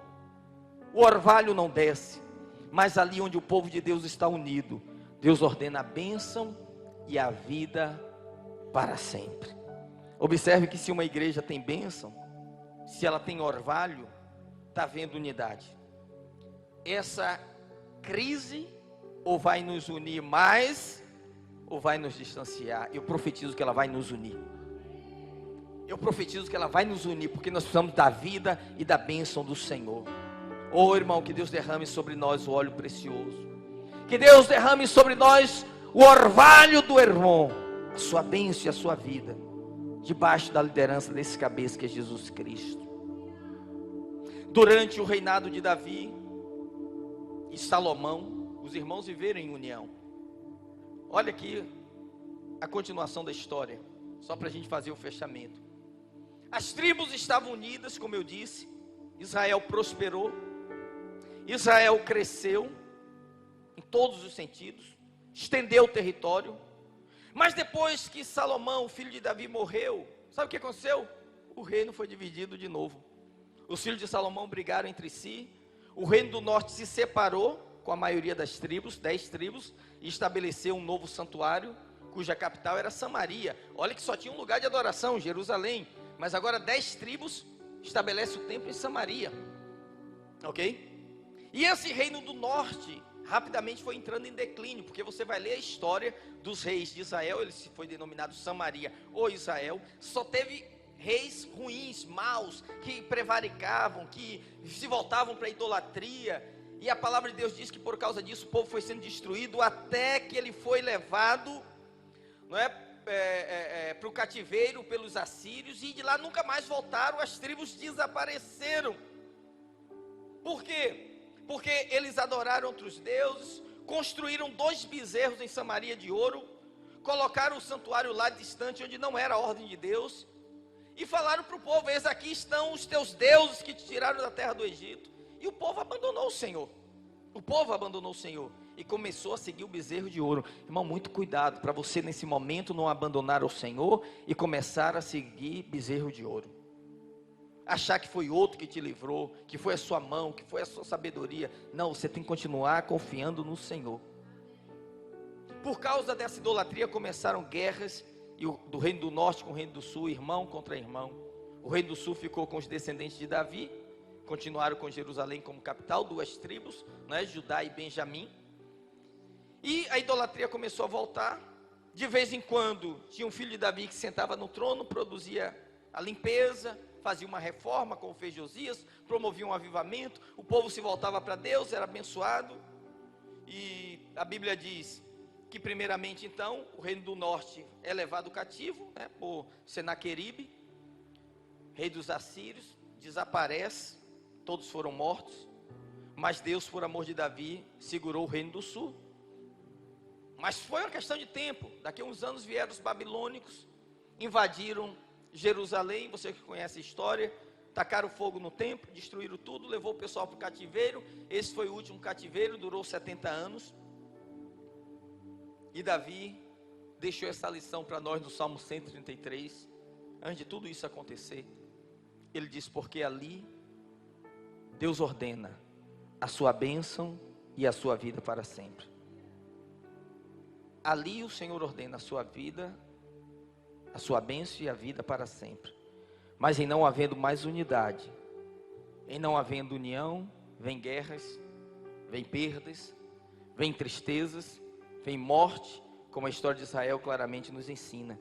o orvalho não desce, mas ali onde o povo de Deus está unido, Deus ordena a bênção e a vida para sempre. Observe que se uma igreja tem bênção, se ela tem orvalho, está havendo unidade. Essa crise ou vai nos unir mais, ou vai nos distanciar. Eu profetizo que ela vai nos unir. Eu profetizo que ela vai nos unir, porque nós precisamos da vida e da bênção do Senhor. Oh, irmão, que Deus derrame sobre nós o óleo precioso. Que Deus derrame sobre nós o orvalho do Hermon, a sua bênção e a sua vida, debaixo da liderança desse cabeça que é Jesus Cristo. Durante o reinado de Davi e Salomão, os irmãos viveram em união. Olha aqui a continuação da história, só para a gente fazer o fechamento. As tribos estavam unidas, como eu disse. Israel prosperou, Israel cresceu, em todos os sentidos, estendeu o território. Mas depois que Salomão, filho de Davi, morreu, sabe o que aconteceu? O reino foi dividido de novo. Os filhos de Salomão brigaram entre si, o reino do norte se separou com a maioria das tribos, 10 tribos, e estabeleceu um novo santuário, cuja capital era Samaria. Olha que só tinha um lugar de adoração, Jerusalém, mas agora 10 tribos estabelecem o templo em Samaria, ok? E esse reino do norte rapidamente foi entrando em declínio, porque você vai ler a história dos reis de Israel, ele foi denominado Samaria ou Israel, só teve reis ruins, maus, que prevaricavam, que se voltavam para a idolatria, e a palavra de Deus diz que por causa disso o povo foi sendo destruído, até que ele foi levado, não é, para o cativeiro pelos assírios, e de lá nunca mais voltaram, as tribos desapareceram. Por quê? Porque eles adoraram outros deuses, construíram 2 bezerros em Samaria de ouro, colocaram o santuário lá distante, onde não era a ordem de Deus, e falaram para o povo: eis aqui estão os teus deuses que te tiraram da terra do Egito. E o povo abandonou o Senhor. O povo abandonou o Senhor e começou a seguir o bezerro de ouro. Irmão, muito cuidado para você nesse momento não abandonar o Senhor e começar a seguir bezerro de ouro. Achar que foi outro que te livrou, que foi a sua mão, que foi a sua sabedoria. Não, você tem que continuar confiando no Senhor. Por causa dessa idolatria começaram guerras, do reino do norte com o reino do sul, irmão contra irmão. O reino do sul ficou com os descendentes de Davi, continuaram com Jerusalém como capital, 2 tribos, né, Judá e Benjamim. E a idolatria começou a voltar. De vez em quando tinha um filho de Davi que sentava no trono, produzia a limpeza, fazia uma reforma, como fez Josias, promovia um avivamento, o povo se voltava para Deus, era abençoado. E a Bíblia diz que primeiramente então o reino do norte é levado cativo, né, por Senaqueribe, rei dos assírios, desaparece, todos foram mortos, mas Deus, por amor de Davi, segurou o reino do sul. Mas foi uma questão de tempo. Daqui a uns anos vieram os babilônicos, invadiram Jerusalém, você que conhece a história, tacaram fogo no templo, destruíram tudo, levou o pessoal para o cativeiro. Esse foi o último cativeiro, durou 70 anos. E Davi deixou essa lição para nós no Salmo 133, antes de tudo isso acontecer. Ele diz: porque ali Deus ordena a sua bênção e a sua vida para sempre. Ali o Senhor ordena a sua vida, a sua bênção e a vida para sempre. Mas em não havendo mais unidade, em não havendo união, vem guerras, vem perdas, vem tristezas, vem morte, como a história de Israel claramente nos ensina.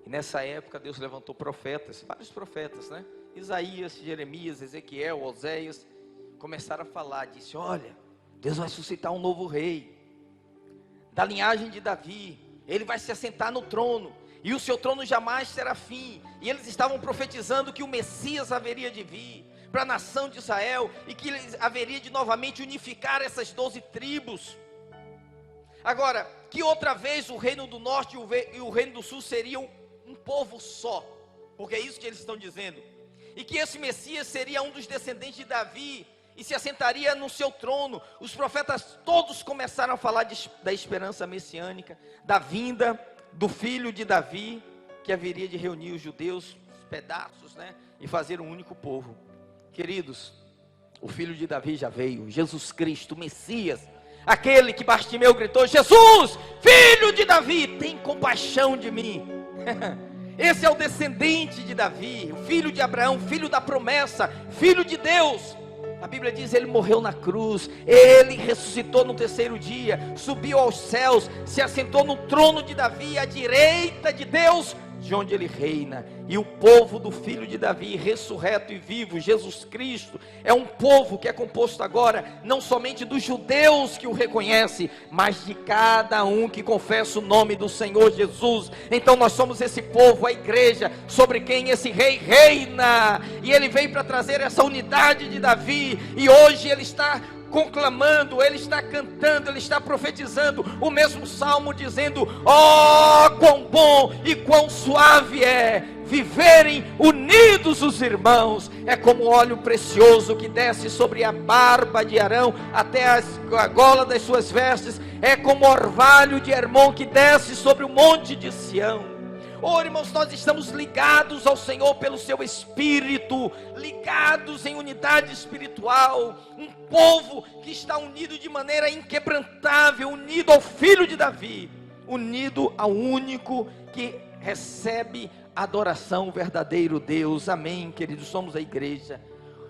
E nessa época Deus levantou profetas, vários profetas, né? Isaías, Jeremias, Ezequiel, Oséias, começaram a falar, disse: olha, Deus vai suscitar um novo rei, da linhagem de Davi, ele vai se assentar no trono, e o seu trono jamais terá fim. E eles estavam profetizando que o Messias haveria de vir para a nação de Israel, e que ele haveria de novamente unificar essas 12 tribos. Agora, que outra vez o reino do norte e o reino do sul seriam um povo só, porque é isso que eles estão dizendo, e que esse Messias seria um dos descendentes de Davi, e se assentaria no seu trono. Os profetas todos começaram a falar da esperança messiânica, da vinda do filho de Davi, que haveria de reunir os judeus, os pedaços, né, e fazer um único povo. Queridos, o filho de Davi já veio, Jesus Cristo, Messias, aquele que Bartimeu gritou: Jesus, filho de Davi, tem compaixão de mim. Esse é o descendente de Davi, o filho de Abraão, filho da promessa, filho de Deus. A Bíblia diz: ele morreu na cruz, ele ressuscitou no 3º dia, subiu aos céus, se assentou no trono de Davi, à direita de Deus, de onde ele reina. E o povo do filho de Davi, ressurreto e vivo, Jesus Cristo, é um povo que é composto agora, não somente dos judeus que o reconhecem, mas de cada um que confessa o nome do Senhor Jesus. Então nós somos esse povo, a igreja, sobre quem esse rei reina, e ele veio para trazer essa unidade de Davi, e hoje ele está conclamando, ele está cantando, ele está profetizando o mesmo salmo, dizendo: ó, quão bom e quão suave é viverem unidos os irmãos. É como óleo precioso que desce sobre a barba de Arão até a gola das suas vestes, é como orvalho de Hermon que desce sobre o monte de Sião. Oh, irmãos, nós estamos ligados ao Senhor pelo seu Espírito, ligados em unidade espiritual, um povo que está unido de maneira inquebrantável, unido ao Filho de Davi, unido ao único que recebe adoração, o verdadeiro Deus. Amém, queridos, somos a igreja.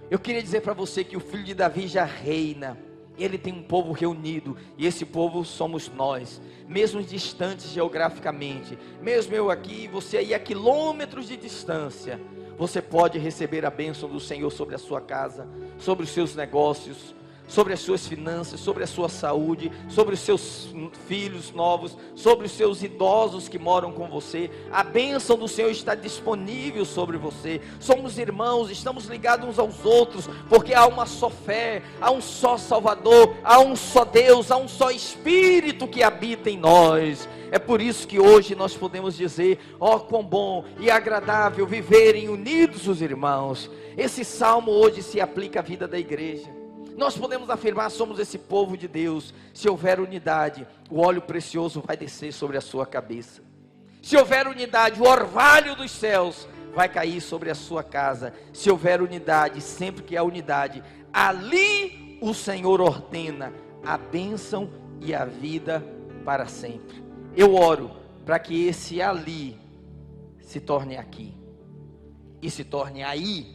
Eu queria dizer para você que o Filho de Davi já reina. Ele tem um povo reunido, e esse povo somos nós, mesmo distantes geograficamente, mesmo eu aqui, você aí a quilômetros de distância, você pode receber a bênção do Senhor sobre a sua casa, sobre os seus negócios, sobre as suas finanças, sobre a sua saúde, sobre os seus filhos novos, sobre os seus idosos que moram com você. A bênção do Senhor está disponível sobre você. Somos irmãos, estamos ligados uns aos outros, porque há uma só fé, há um só Salvador, há um só Deus, há um só Espírito que habita em nós. É por isso que hoje nós podemos dizer: ó, quão bom e agradável viverem unidos os irmãos. Esse salmo hoje se aplica à vida da igreja. Nós podemos afirmar: somos esse povo de Deus. Se houver unidade, o óleo precioso vai descer sobre a sua cabeça. Se houver unidade, o orvalho dos céus vai cair sobre a sua casa. Se houver unidade, sempre que há unidade, ali o Senhor ordena a bênção e a vida para sempre. Eu oro para que esse ali se torne aqui e se torne aí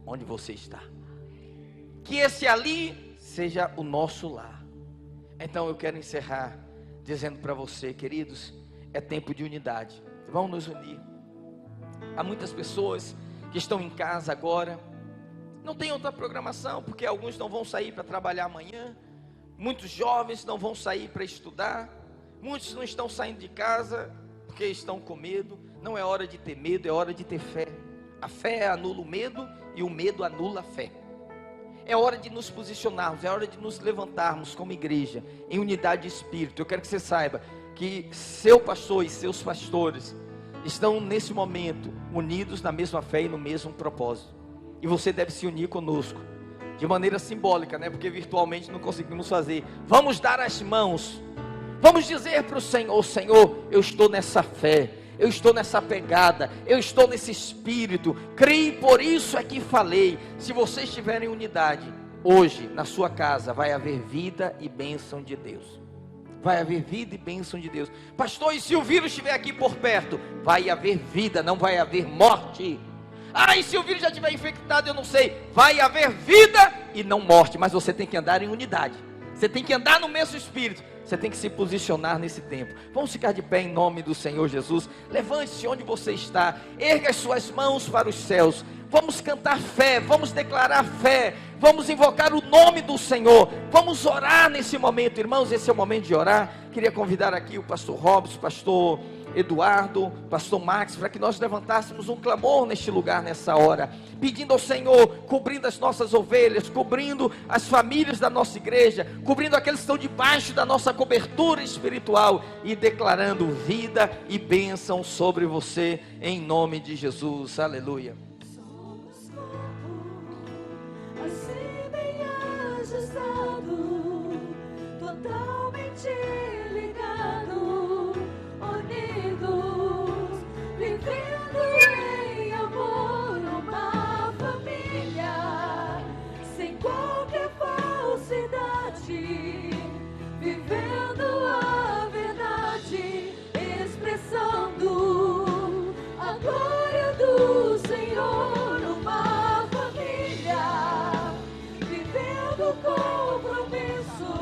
onde você está. Que esse ali seja o nosso lar. Então eu quero encerrar dizendo para você, queridos, é tempo de unidade. Vamos nos unir. Há muitas pessoas que estão em casa agora, não tem outra programação, porque alguns não vão sair para trabalhar amanhã, muitos jovens não vão sair para estudar, muitos não estão saindo de casa porque estão com medo. Não é hora de ter medo, é hora de ter fé. A fé anula o medo e o medo anula a fé. É hora de nos posicionarmos, é hora de nos levantarmos como igreja, em unidade de espírito. Eu quero que você saiba que seu pastor e seus pastores estão nesse momento unidos na mesma fé e no mesmo propósito. E você deve se unir conosco, de maneira simbólica, né? Porque virtualmente não conseguimos fazer. Vamos dar as mãos, vamos dizer para o Senhor: Senhor, eu estou nessa fé, eu estou nessa pegada, eu estou nesse espírito, creio, por isso é que falei. Se você estiver em unidade, hoje na sua casa vai haver vida e bênção de Deus. Vai haver vida e bênção de Deus. Pastor, e se o vírus estiver aqui por perto? Vai haver vida, não vai haver morte. Ah, e se o vírus já estiver infectado, eu não sei. Vai haver vida e não morte, mas você tem que andar em unidade. Você tem que andar no mesmo espírito. Você tem que se posicionar nesse tempo. Vamos ficar de pé em nome do Senhor Jesus. Levante-se onde você está. Erga as suas mãos para os céus. Vamos cantar fé. Vamos declarar fé. Vamos invocar o nome do Senhor. Vamos orar nesse momento, irmãos. Esse é o momento de orar. Queria convidar aqui o pastor Robson, o pastor Eduardo, pastor Max, para que nós levantássemos um clamor neste lugar, nessa hora, pedindo ao Senhor, cobrindo as nossas ovelhas, cobrindo as famílias da nossa igreja, cobrindo aqueles que estão debaixo da nossa cobertura espiritual, e declarando vida e bênção sobre você, em nome de Jesus. Aleluia. Somos corpo, assim bem ajustado, totalmente ligado, unidos, vivendo em amor, uma família, sem qualquer falsidade, vivendo a verdade, expressando a glória do Senhor, uma família, vivendo o compromisso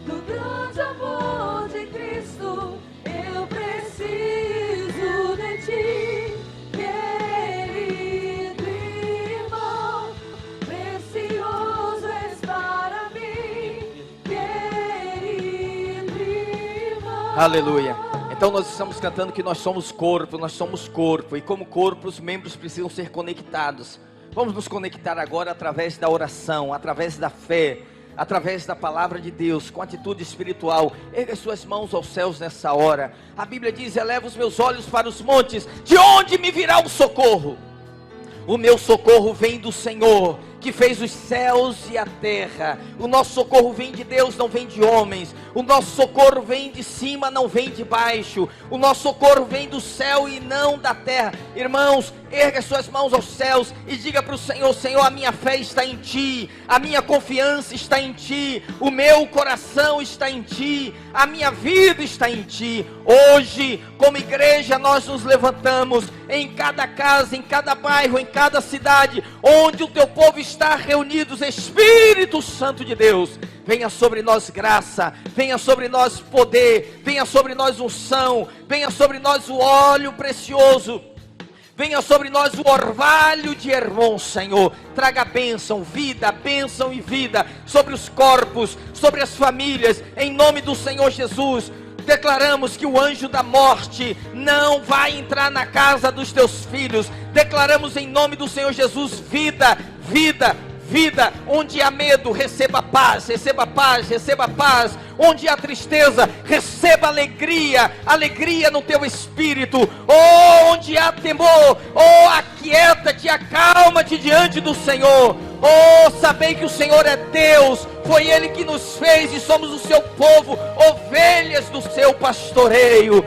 do grande amor de Cristo. Eu preciso de ti, Aleluia. Então nós estamos cantando que nós somos corpo, e como corpo os membros precisam ser conectados. Vamos nos conectar agora através da oração, através da fé, através da palavra de Deus, com atitude espiritual. Erga suas mãos aos céus nessa hora. A Bíblia diz: eleva os meus olhos para os montes, de onde me virá o socorro? O meu socorro vem do Senhor, que fez os céus e a terra. O nosso socorro vem de Deus, não vem de homens. O nosso socorro vem de cima, não vem de baixo. O nosso socorro vem do céu e não da terra. Irmãos, erga suas mãos aos céus e diga para o Senhor: Senhor, a minha fé está em Ti, a minha confiança está em Ti, o meu coração está em Ti, a minha vida está em Ti. Hoje, como igreja, nós nos levantamos em cada casa, em cada bairro, em cada cidade, onde o Teu povo está reunidos. Espírito Santo de Deus, venha sobre nós graça, venha sobre nós poder, venha sobre nós unção, venha sobre nós o óleo precioso, venha sobre nós o orvalho de Hermon, Senhor. Traga bênção e vida sobre os corpos, sobre as famílias, em nome do Senhor Jesus. Declaramos que o anjo da morte não vai entrar na casa dos teus filhos. Declaramos em nome do Senhor Jesus vida. Onde há medo, receba paz. Onde há tristeza, receba alegria no teu espírito. Onde há temor, aquieta-te, acalma-te diante do Senhor. Sabei que o Senhor é Deus, foi Ele que nos fez e somos o seu povo, ovelhas do seu pastoreio.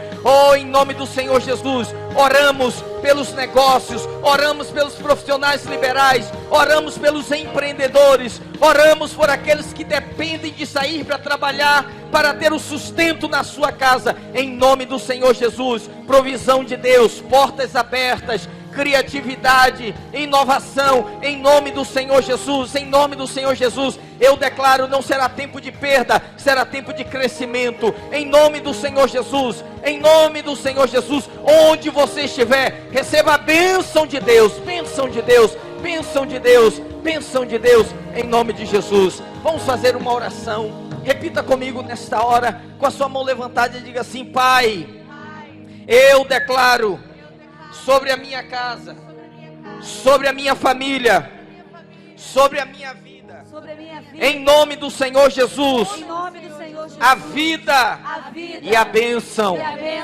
Em nome do Senhor Jesus, oramos pelos negócios, oramos pelos profissionais liberais, oramos pelos empreendedores, oramos por aqueles que dependem de sair para trabalhar, para ter o sustento na sua casa. Em nome do Senhor Jesus, provisão de Deus, portas abertas, criatividade, inovação, em nome do Senhor Jesus, em nome do Senhor Jesus. Eu declaro, não será tempo de perda, será tempo de crescimento, em nome do Senhor Jesus, em nome do Senhor Jesus. Onde você estiver, receba a bênção de Deus, em nome de Jesus. Vamos fazer uma oração, repita comigo nesta hora, com a sua mão levantada, e diga assim: Pai, eu declaro sobre a minha casa, sobre a minha família, sobre a minha vida, em nome do Senhor Jesus, a vida e a bênção.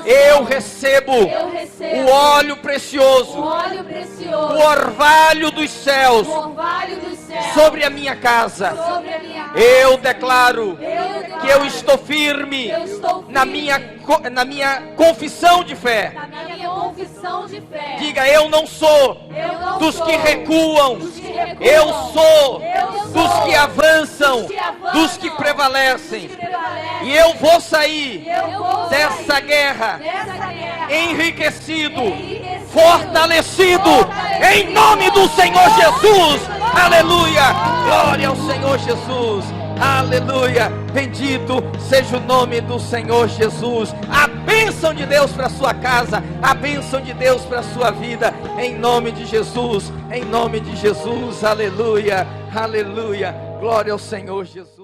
Eu recebo o óleo precioso, o orvalho dos céus sobre a minha casa. Eu declaro que eu estou firme na minha confissão de fé. Diga: eu não sou dos que recuam, eu sou dos que avançam, dos que prevalecem. E eu vou sair dessa guerra enriquecido, fortalecido, em nome do Senhor Jesus. Aleluia, glória ao Senhor Jesus. Aleluia, bendito seja o nome do Senhor Jesus. A bênção de Deus para a sua casa, a bênção de Deus para a sua vida, em nome de Jesus, aleluia, glória ao Senhor Jesus.